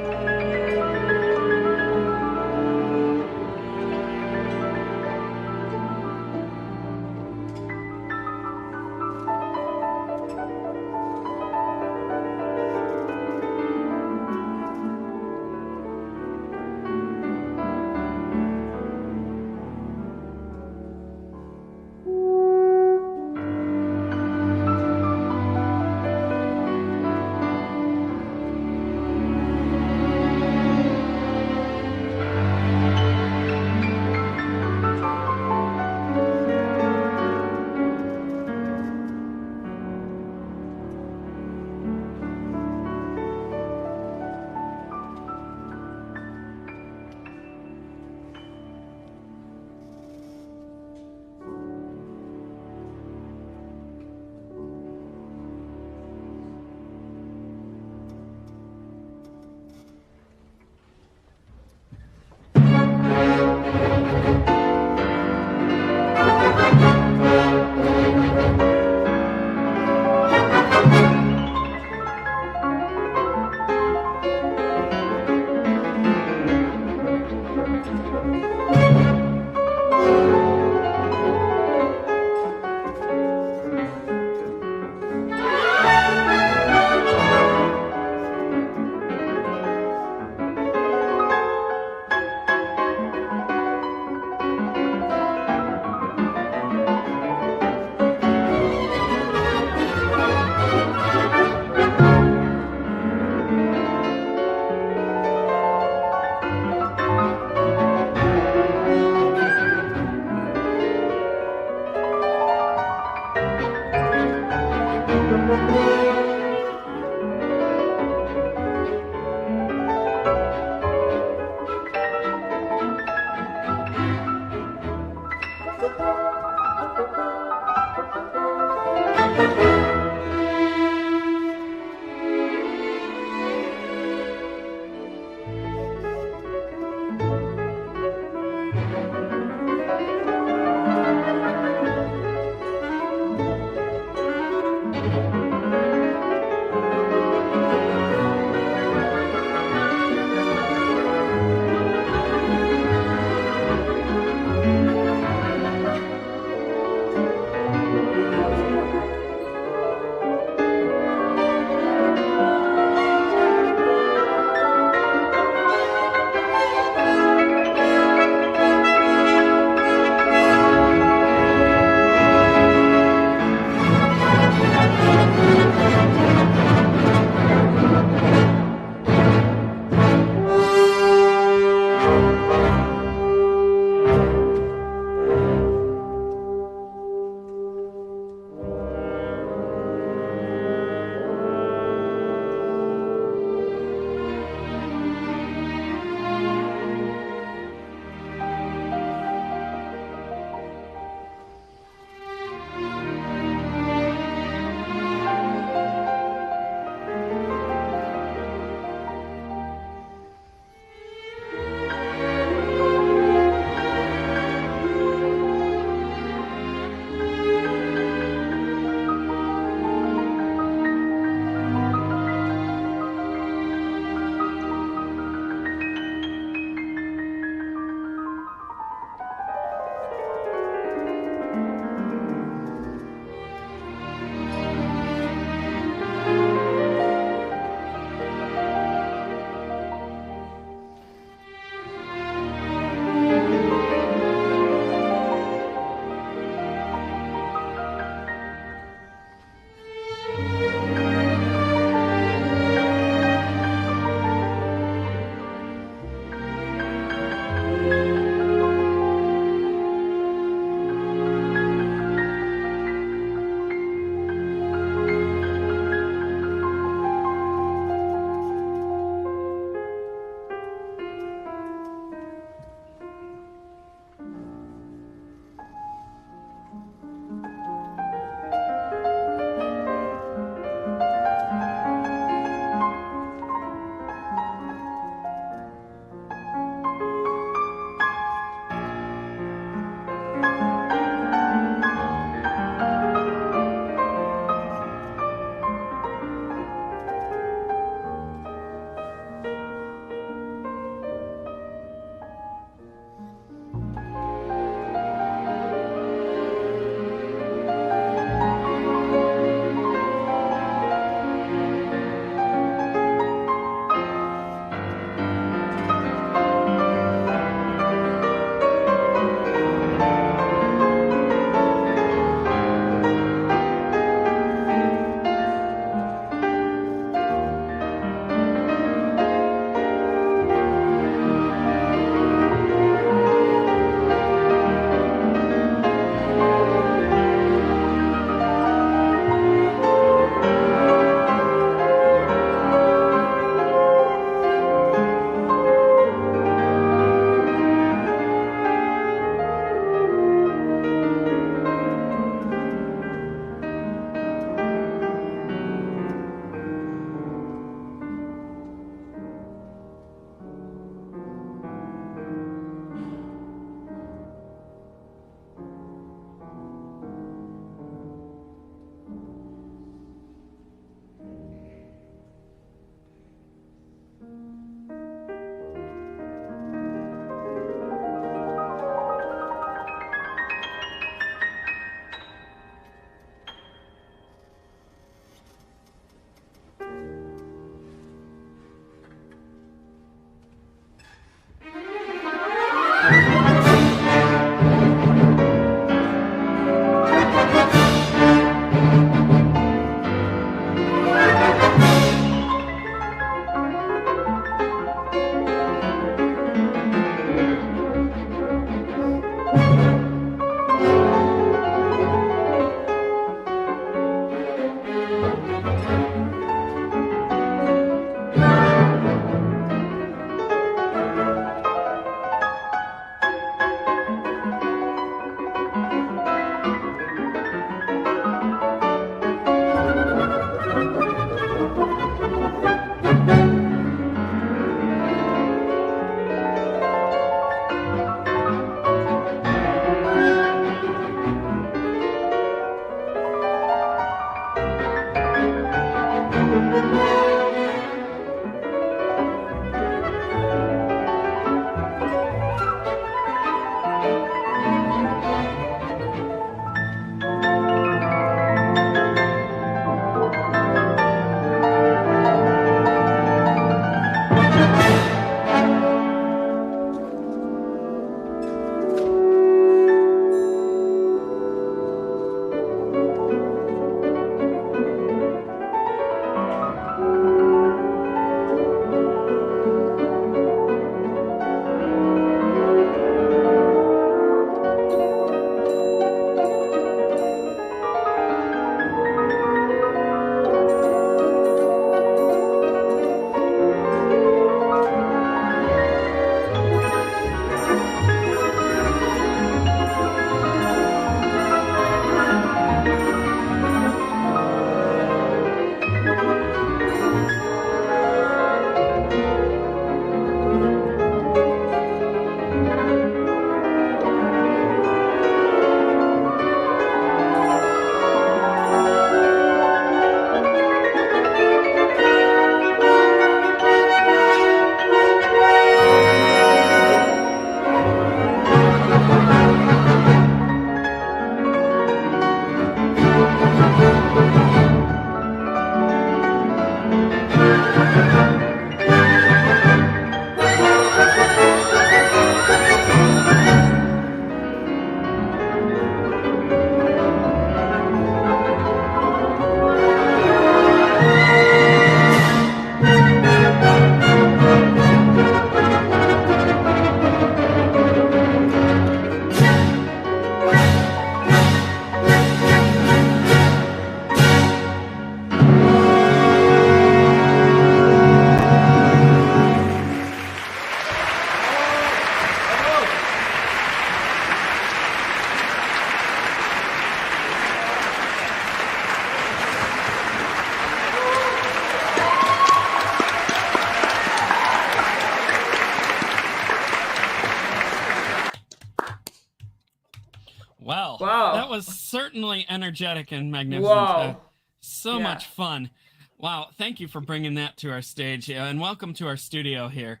Wow. That was certainly energetic and magnificent. Wow. So much fun. Wow. Thank you for bringing that to our stage, and welcome to our studio here.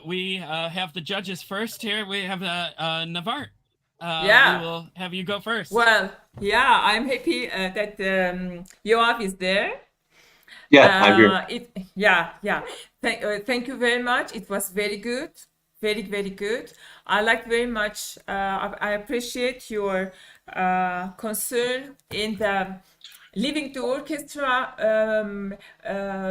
We have the judges first here. We have Navart. We will have you go first. Well, yeah, I'm happy that Yoav is there. Yeah, I'm here. Thank you very much. It was very good. Very, very good. I like very much, I appreciate your concern in the leaving the orchestra,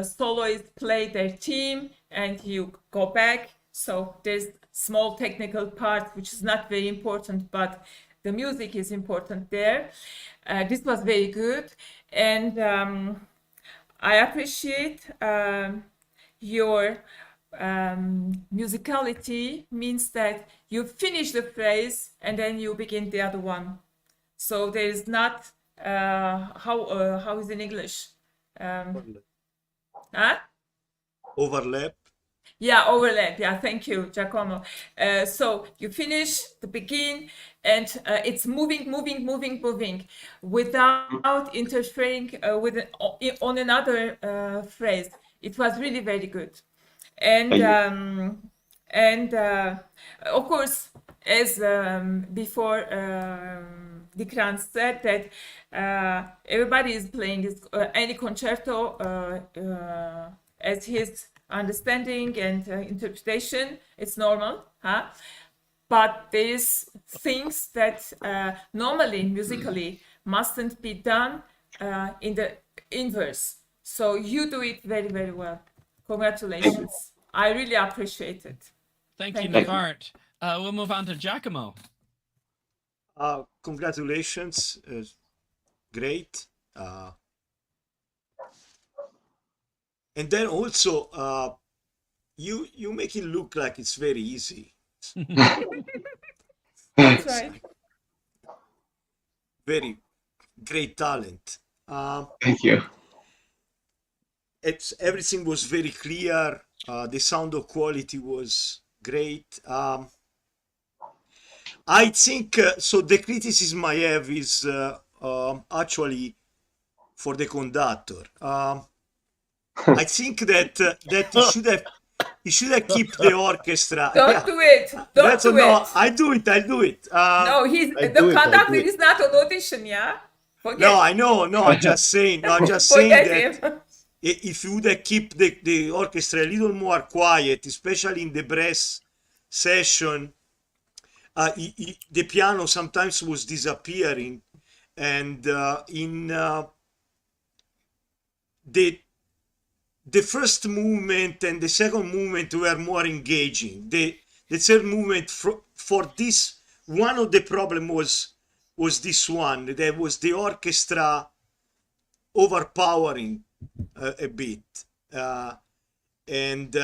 soloists play their team and you go back. So there's small technical part, which is not very important, but the music is important there. This was very good. And I appreciate your musicality means that you finish the phrase and then you begin the other one. So there is not how is in English? Overlap. Yeah, overlap. Yeah, thank you, Giacomo. So you finish the begin, and it's moving without interfering on another phrase. It was really very good. And of course, as before Dickran said that everybody is playing any concerto as his understanding and interpretation. It's normal, huh? But there's things that normally musically mustn't be done in the inverse. So you do it very, very well. Congratulations. I really appreciate it. Thank you, Navart. We'll move on to Giacomo. Congratulations. Great. And then also, you make it look like it's very easy. That's right. Very great talent. Thank you. Everything was very clear. The sound of quality was great. I think so. The criticism I have is actually for the conductor. I think that he should have kept the orchestra. Don't do it. Don't do it. I do it. No, the conductor is not an audition. Yeah. Forget. No, I know. No, I'm just saying. No, I'm just saying that if you would have kept the orchestra a little more quiet, especially in the brass session, the piano sometimes was disappearing, and in the first movement and the second movement were more engaging. The third movement for this, one of the problem was this one. There was the orchestra overpowering a bit, and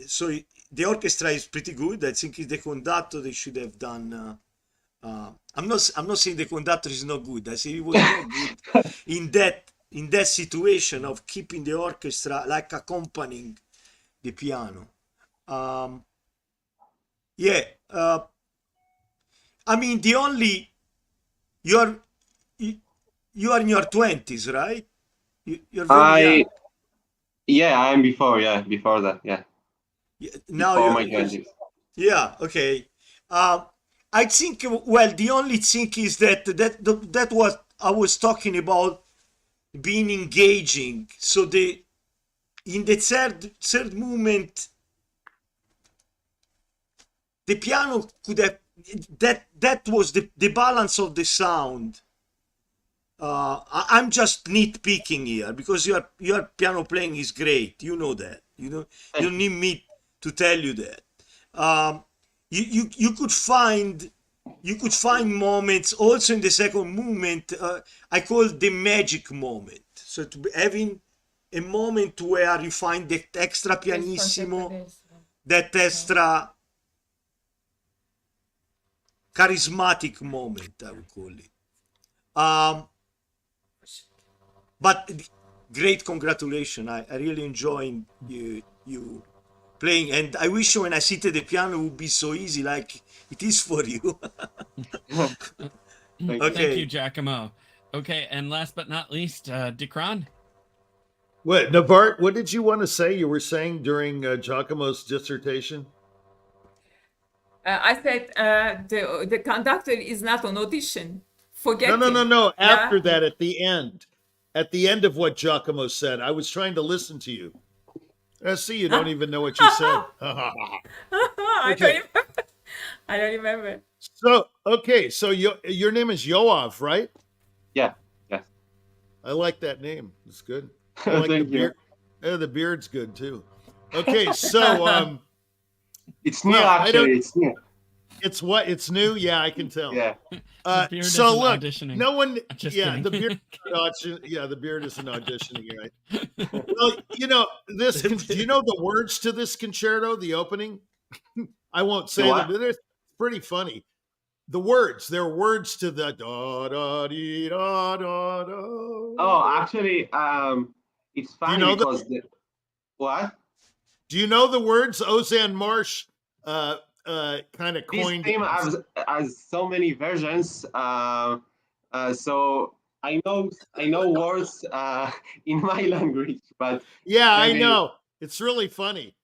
so the orchestra is pretty good. I think the conductor they should have done. I'm not saying the conductor is not good. I say he was not good in that situation of keeping the orchestra like accompanying the piano. I mean, the only you are in your 20s, right? You're very young. Yeah, I'm before that, yeah. Now before my 20s. Yeah, okay. I think, well, the only thing is that what I was talking about being engaging. So in the third movement, the piano could have, that was the balance of the sound. I'm just nitpicking here because your piano playing is great. You know that. You don't need me to tell you that. You could find moments also in the second movement. I call the magic moment. So having a moment where you find that extra pianissimo, that extra charismatic moment, I would call it. But great congratulations. I really enjoyed you playing. And I wish when I sit at the piano it would be so easy like it is for you. Thank you, Giacomo. Okay, and last but not least, Dickran. What, Navart, what did you want to say? You were saying during Giacomo's dissertation? I said the conductor is not an audition. Forget No. After that, at the end of what Giacomo said, I was trying to listen to you. I see you don't even know what you said. I don't remember. So, okay, so your name is Yoav, right? Yeah. I like that name. It's good. I like the beard. Yeah, the beard's good too. Okay, so it's new actually. It's new. It's what? It's new? Yeah, I can tell. Yeah. So look, auditioning. no one. Just Yeah, kidding. the beard. The beard isn't auditioning, right? Well, you know this. Do you know the words to this concerto? The opening. I won't say them, but it's pretty funny. The words. There are words to the da da dee da da da. Oh, actually, it's funny because what? Do you know the words? Ozan Marsh kind of coined. This name has so many versions. So I know words in my language, but yeah, maybe... I know. It's really funny.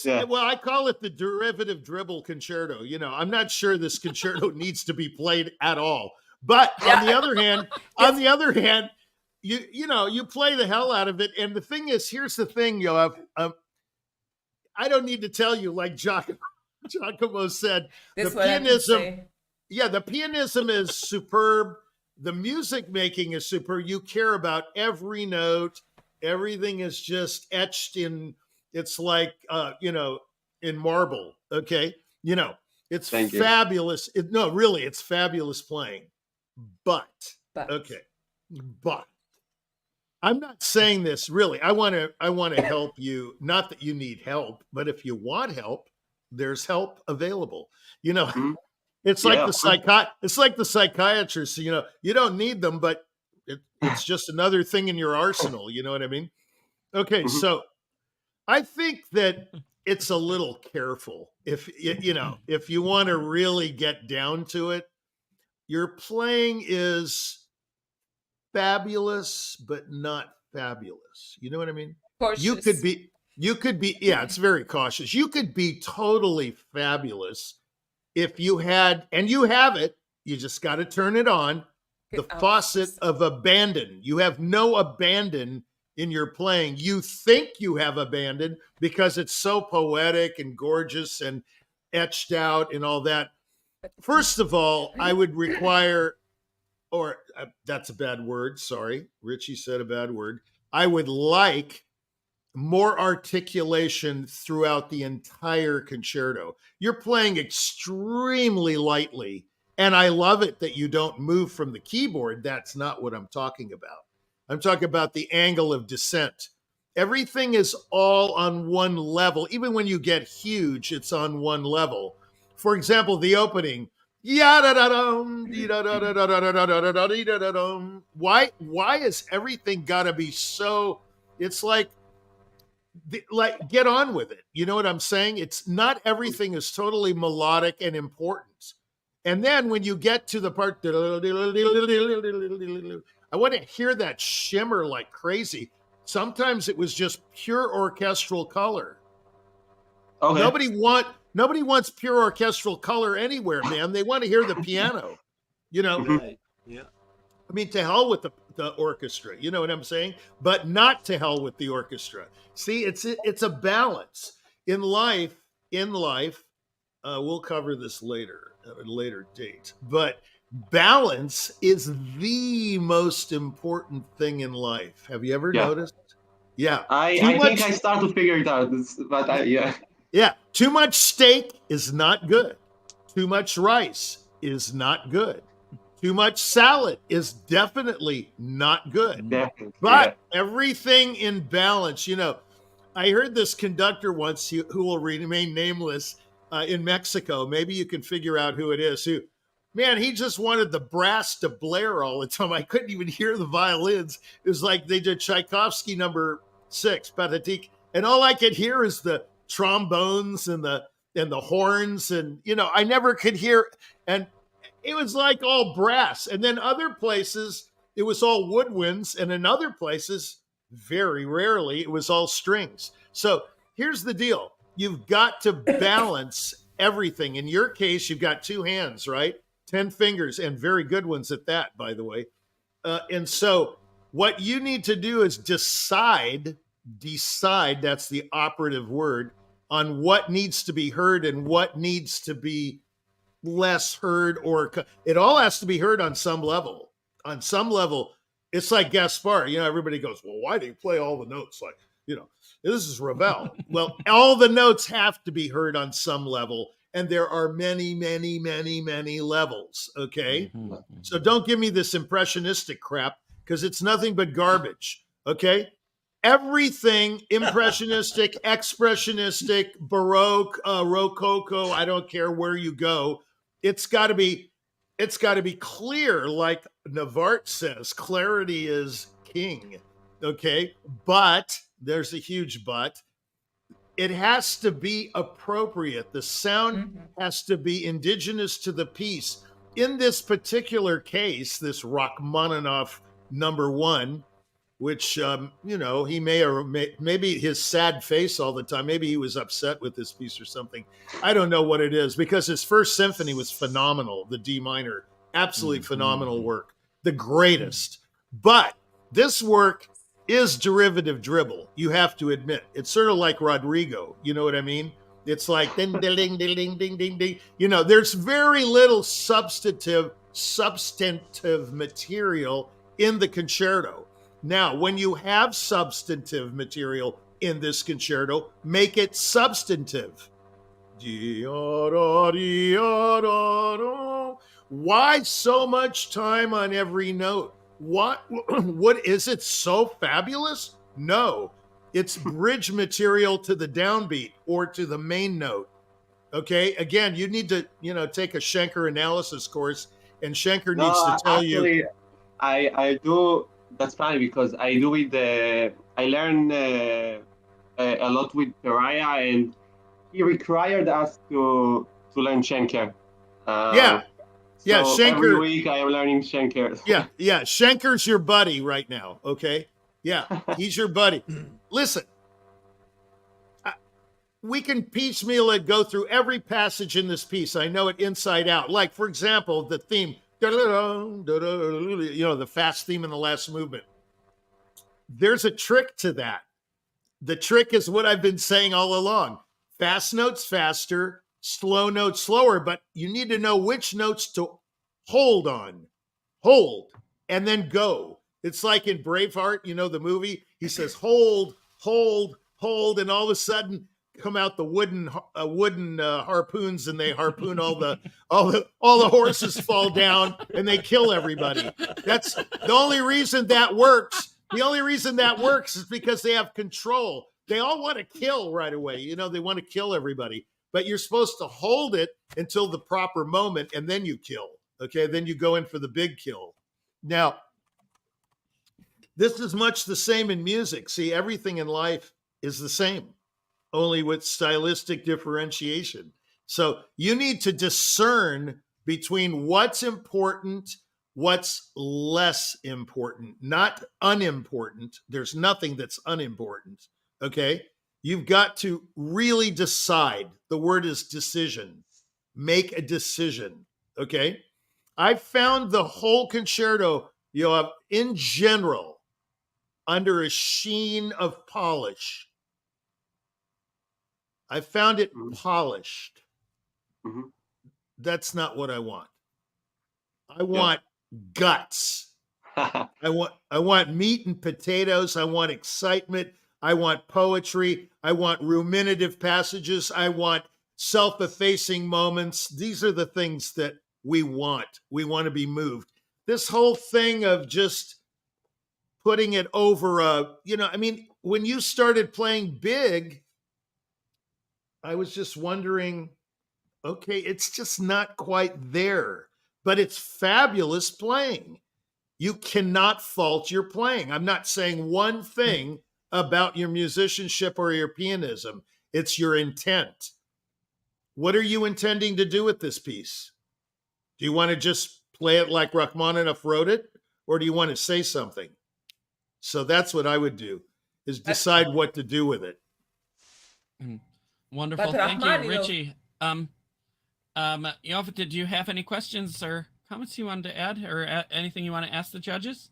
Well, I call it the derivative dribble concerto. You know, I'm not sure this concerto needs to be played at all. But on the other hand, you play the hell out of it. And the thing is, here's the thing, Yoav. I don't need to tell you, like Giacomo said, the pianism. Yeah, the pianism is superb. The music making is superb. You care about every note. Everything is just etched in. It's like, in marble. Okay. It's fabulous. It's fabulous playing. But I'm not saying this really. I want to help you. Not that you need help, but if you want help, there's help available. It's like it's like the psychiatrists. You don't need them, but it's just another thing in your arsenal. You know what I mean? Okay, so I think that it's a little careful. If you want to really get down to it, your playing is fabulous, but not fabulous. You know what I mean? Cautious. You could be, yeah, it's very cautious. You could be totally fabulous if you had, and you have it, you just got to turn it on, the faucet of abandon. You have no abandon in your playing. You think you have abandon because it's so poetic and gorgeous and etched out and all that. First of all, I would require, that's a bad word. Sorry. Richie said a bad word. I would like more articulation throughout the entire concerto. You're playing extremely lightly, and I love it that you don't move from the keyboard. That's not what I'm talking about. I'm talking about the angle of descent. Everything is all on one level. Even when you get huge, it's on one level. For example, the opening. Why is everything got to be so? It's like get on with it. You know what I'm saying? It's not everything is totally melodic and important. And then when you get to the part, I want to hear that shimmer like crazy. Sometimes it was just pure orchestral color. Okay. Nobody wants pure orchestral color anywhere, man. They want to hear the piano, Right. Yeah. I mean, to hell with the orchestra, you know what I'm saying? But not to hell with the orchestra. See, it's a balance. In life, we'll cover this later, at a later date. But balance is the most important thing in life. Have you ever noticed? Yeah. I think I start to figure it out, but yeah. Yeah, too much steak is not good. Too much rice is not good. Too much salad is definitely not good. Definitely, but everything in balance. I heard this conductor once who will remain nameless in Mexico. Maybe you can figure out who it is. He just wanted the brass to blare all the time. I couldn't even hear the violins. It was like they did Tchaikovsky number 6, Pathétique, and all I could hear is the trombones and the horns, and I never could hear, and it was like all brass. And then other places it was all woodwinds, and in other places, very rarely, it was all strings. So here's the deal. You've got to balance everything. In your case, you've got 2 hands, right? 10 fingers, and very good ones at that, by the way. And so what you need to do is decide, that's the operative word, on what needs to be heard and what needs to be less heard, or it all has to be heard on some level. On some level, it's like Gaspar. Everybody goes, well, why do you play all the notes? Like, this is Ravel. Well, all the notes have to be heard on some level. And there are many, many, many, many levels. Okay. Mm-hmm. So don't give me this impressionistic crap, because it's nothing but garbage. Okay. Everything impressionistic, expressionistic, Baroque, Rococo, I don't care where you go. It's got to be clear. Like Navart says, clarity is king. Okay. But there's a huge but. It has to be appropriate. The sound has to be indigenous to the piece. In this particular case, this Rachmaninoff number 1, which, he maybe his sad face all the time, maybe he was upset with this piece or something. I don't know what it is, because his first symphony was phenomenal, the D minor, absolutely phenomenal work, the greatest. But this work is derivative dribble. You have to admit, it's sort of like Rodrigo. You know what I mean? It's like ding, ding, ding, ding, ding, ding, ding. There's very little substantive material in the concerto. Now, when you have substantive material in this concerto, make it substantive. Why so much time on every note? What is it so fabulous? No, it's bridge material to the downbeat or to the main note. Okay, again, you need to take a Schenker analysis course, and Schenker needs to tell you. I do. That's funny, because I do with I learn a lot with Pariah, and he required us to learn Schenker. Yeah, so Schenker. Every week I am learning Schenker. Yeah. Schenker's your buddy right now, okay? Yeah, he's your buddy. Listen, we can piecemeal it, go through every passage in this piece. I know it inside out. Like, for example, the theme, the fast theme in the last movement. There's a trick to that. The trick is what I've been saying all along. Fast notes faster, slow notes slower, but you need to know which notes to hold on. Hold, and then go. It's like in Braveheart, the movie. He says, hold, hold, hold, and all of a sudden come out the wooden harpoons, and they harpoon all the horses fall down, and they kill everybody. That's the only reason that works. The only reason that works is because they have control. They all want to kill right away. They want to kill everybody. But you're supposed to hold it until the proper moment, and then you kill. Okay, then you go in for the big kill. Now, this is much the same in music. See, everything in life is the same, only with stylistic differentiation. So you need to discern between what's important, what's less important, not unimportant. There's nothing that's unimportant, okay? You've got to really decide. The word is decision. Make a decision, okay? I found the whole concerto, Yoav, in general, under a sheen of polish. I found it polished. Mm-hmm. That's not what I want. I want guts. I want meat and potatoes. I want excitement. I want poetry. I want ruminative passages. I want self-effacing moments. These are the things that we want. We want to be moved. This whole thing of just putting it over when you started playing big, I was just wondering, okay, it's just not quite there, but it's fabulous playing. You cannot fault your playing. I'm not saying one thing about your musicianship or your pianism. It's your intent. What are you intending to do with this piece? Do you want to just play it like Rachmaninoff wrote it, or do you want to say something? So that's what I would do, is decide what to do with it. Wonderful. But Thank you, Rachmaninoff- Richie. Yoav, did you have any questions or comments you wanted to add, or anything you want to ask the judges?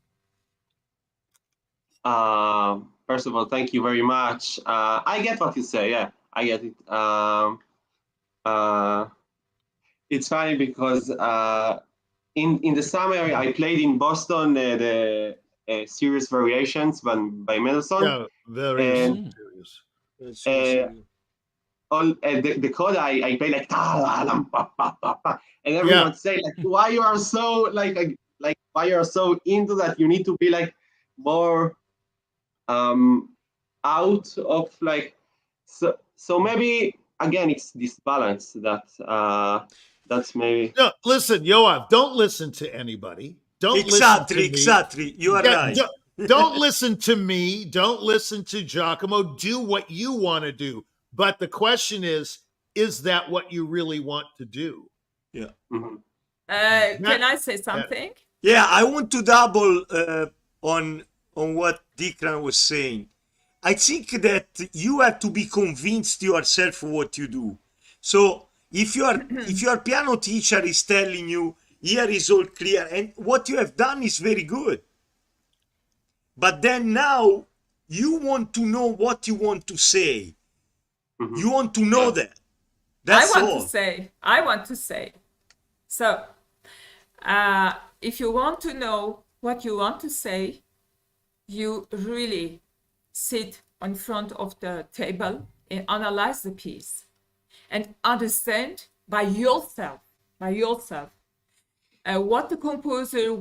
First of all, thank you very much. I get what you say. Yeah, I get it. It's funny because in the summer I played in Boston the Serious Variations by Mendelssohn. Yeah, very And, serious. all the coda I play like and everyone say like, why you are so like why you are so into that? You need to be like more out of like so maybe again it's this balance that that's maybe. No, listen, Yoav, don't listen to anybody. Don't listen to me. Exactly. You are right. Don't listen to me. Don't listen to Giacomo. Do what you want to do. But the question is that what you really want to do? Yeah. Mm-hmm. Can I say something? Yeah, I want to double on what Dickran was saying. I think that you have to be convinced yourself of what you do. So if your piano teacher is telling you, here is all clear, and what you have done is very good, but then now you want to know what you want to say. Mm-hmm. You want to know that. That's I all. want to say. So, if you want to know what you want to say, you really sit in front of the table and analyze the piece and understand by yourself what the composer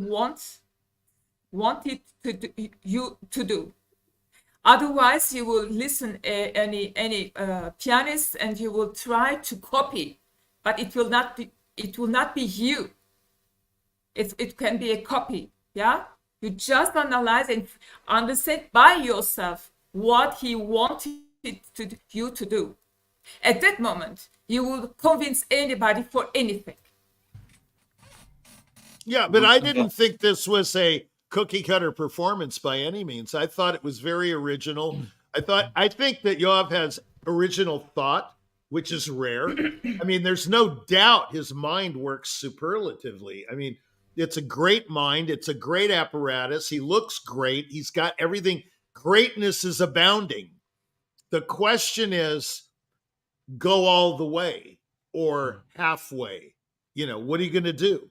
wanted you to do. Otherwise, you will listen any pianist and you will try to copy, but it will not be you. It can be a copy. Yeah, you just analyze and understand by yourself what he wanted you to do. At that moment, you will convince anybody for anything. Yeah, but I didn't think this was a cookie cutter performance by any means. I thought it was very original. I think that Yoav has original thought, which is rare. I mean, there's no doubt his mind works superlatively. I mean, it's a great mind. It's a great apparatus. He looks great. He's got everything. Greatness is abounding. The question is, go all the way or halfway. You know, what are you going to do?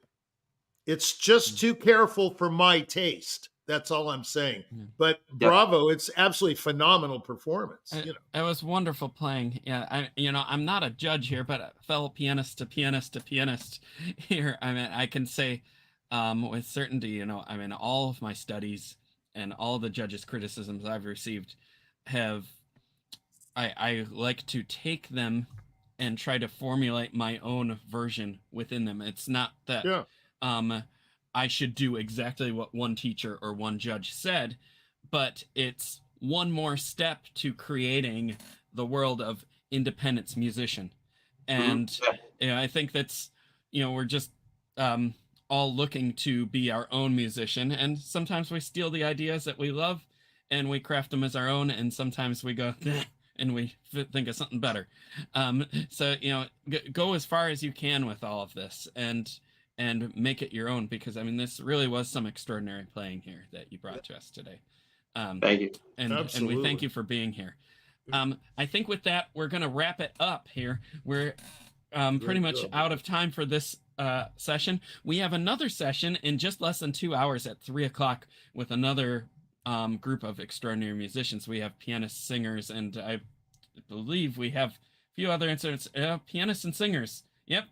It's just too careful for my taste. That's all I'm saying. But bravo, it's absolutely phenomenal performance. It was wonderful playing. Yeah, I'm not a judge here, but a fellow pianist to pianist here. I mean, I can say with certainty, all of my studies and all the judges' criticisms I've received I like to take them and try to formulate my own version within them. It's not that I should do exactly what one teacher or one judge said, but it's one more step to creating the world of independence musician. And I think that's, we're just all looking to be our own musician. And sometimes we steal the ideas that we love and we craft them as our own. And sometimes we go, and we think of something better. So, go as far as you can with all of this and make it your own, because this really was some extraordinary playing here that you brought to us today. Thank you. And we thank you for being here. I think with that, we're going to wrap it up here. We're pretty much out of time for this session. We have another session in just less than 2 hours at 3:00 with another group of extraordinary musicians. We have pianists, singers, and I believe we have a few other instruments, pianists and singers. Yep.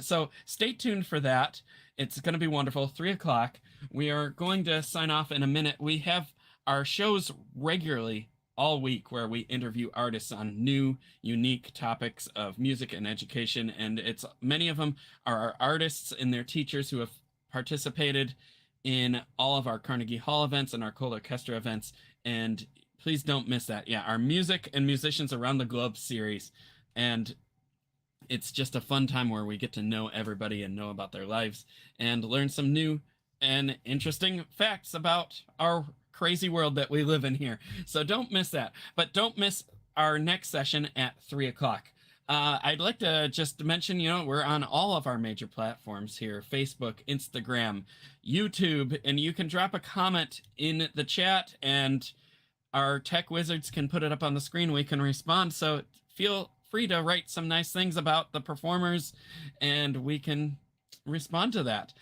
So stay tuned for that. It's going to be wonderful. 3:00. We are going to sign off in a minute. We have our shows regularly all week where we interview artists on new, unique topics of music and education. And many of them are our artists and their teachers who have participated in all of our Carnegie Hall events and our colORCHESTRA events. And please don't miss that. Yeah, our Music and Musicians Around the Globe series. And it's just a fun time where we get to know everybody and know about their lives and learn some new and interesting facts about our crazy world that we live in here. So don't miss that. But don't miss our next session at 3 o'clock. I'd like to just mention, we're on all of our major platforms here, Facebook, Instagram, YouTube, and you can drop a comment in the chat and our tech wizards can put it up on the screen. We can respond. So feel free to write some nice things about the performers and we can respond to that.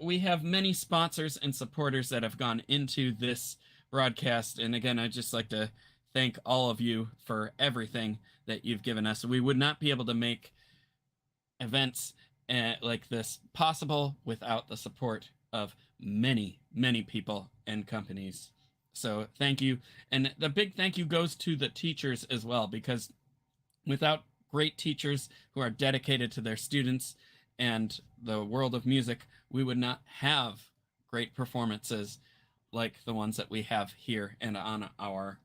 We have many sponsors and supporters that have gone into this broadcast. And again, I'd just like to thank all of you for everything that you've given us. We would not be able to make events like this possible without the support of many, many people and companies. So thank you. And the big thank you goes to the teachers as well, because without great teachers who are dedicated to their students and the world of music, we would not have great performances like the ones that we have here and on our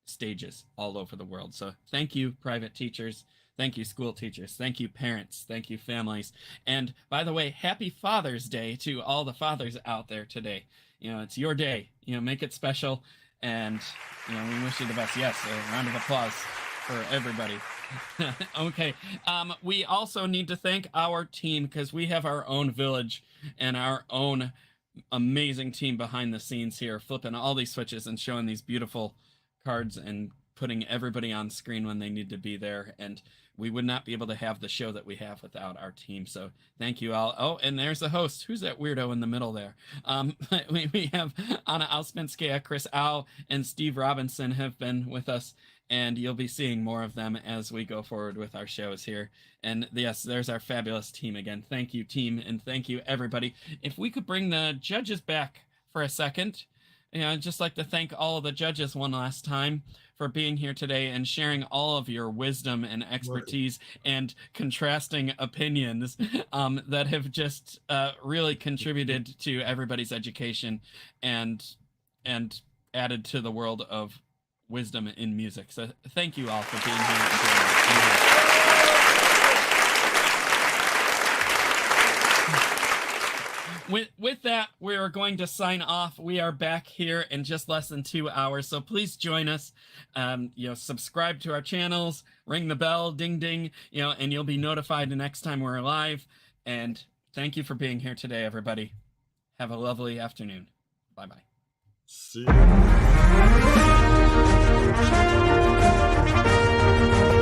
stages all over the world. So thank you, private teachers. Thank you, school teachers. Thank you, parents. Thank you, families. And by the way, happy Father's Day to all the fathers out there today. It's your day. Make it special. And, we wish you the best. Yes, a round of applause for everybody. Okay. We also need to thank our team because we have our own village and our own amazing team behind the scenes here, flipping all these switches and showing these beautiful cards and putting everybody on screen when they need to be there. And we would not be able to have the show that we have without our team. So thank you all. Oh, and there's the host. Who's that weirdo in the middle there? We have Anna Auspinskaya, Chris Au, and Steve Robinson have been with us. And you'll be seeing more of them as we go forward with our shows here. And yes, there's our fabulous team again. Thank you, team, and thank you, everybody. If we could bring the judges back for a second. I'd just like to thank all of the judges one last time for being here today and sharing all of your wisdom and expertise and contrasting opinions that have just really contributed to everybody's education and added to the world of wisdom in music. So thank you all for being here. With that, we are going to sign off. We are back here in just less than 2 hours, so please join us. Subscribe to our channels, ring the bell, ding ding, and you'll be notified the next time we're live. And thank you for being here today, everybody. Have a lovely afternoon. Bye-bye. See you.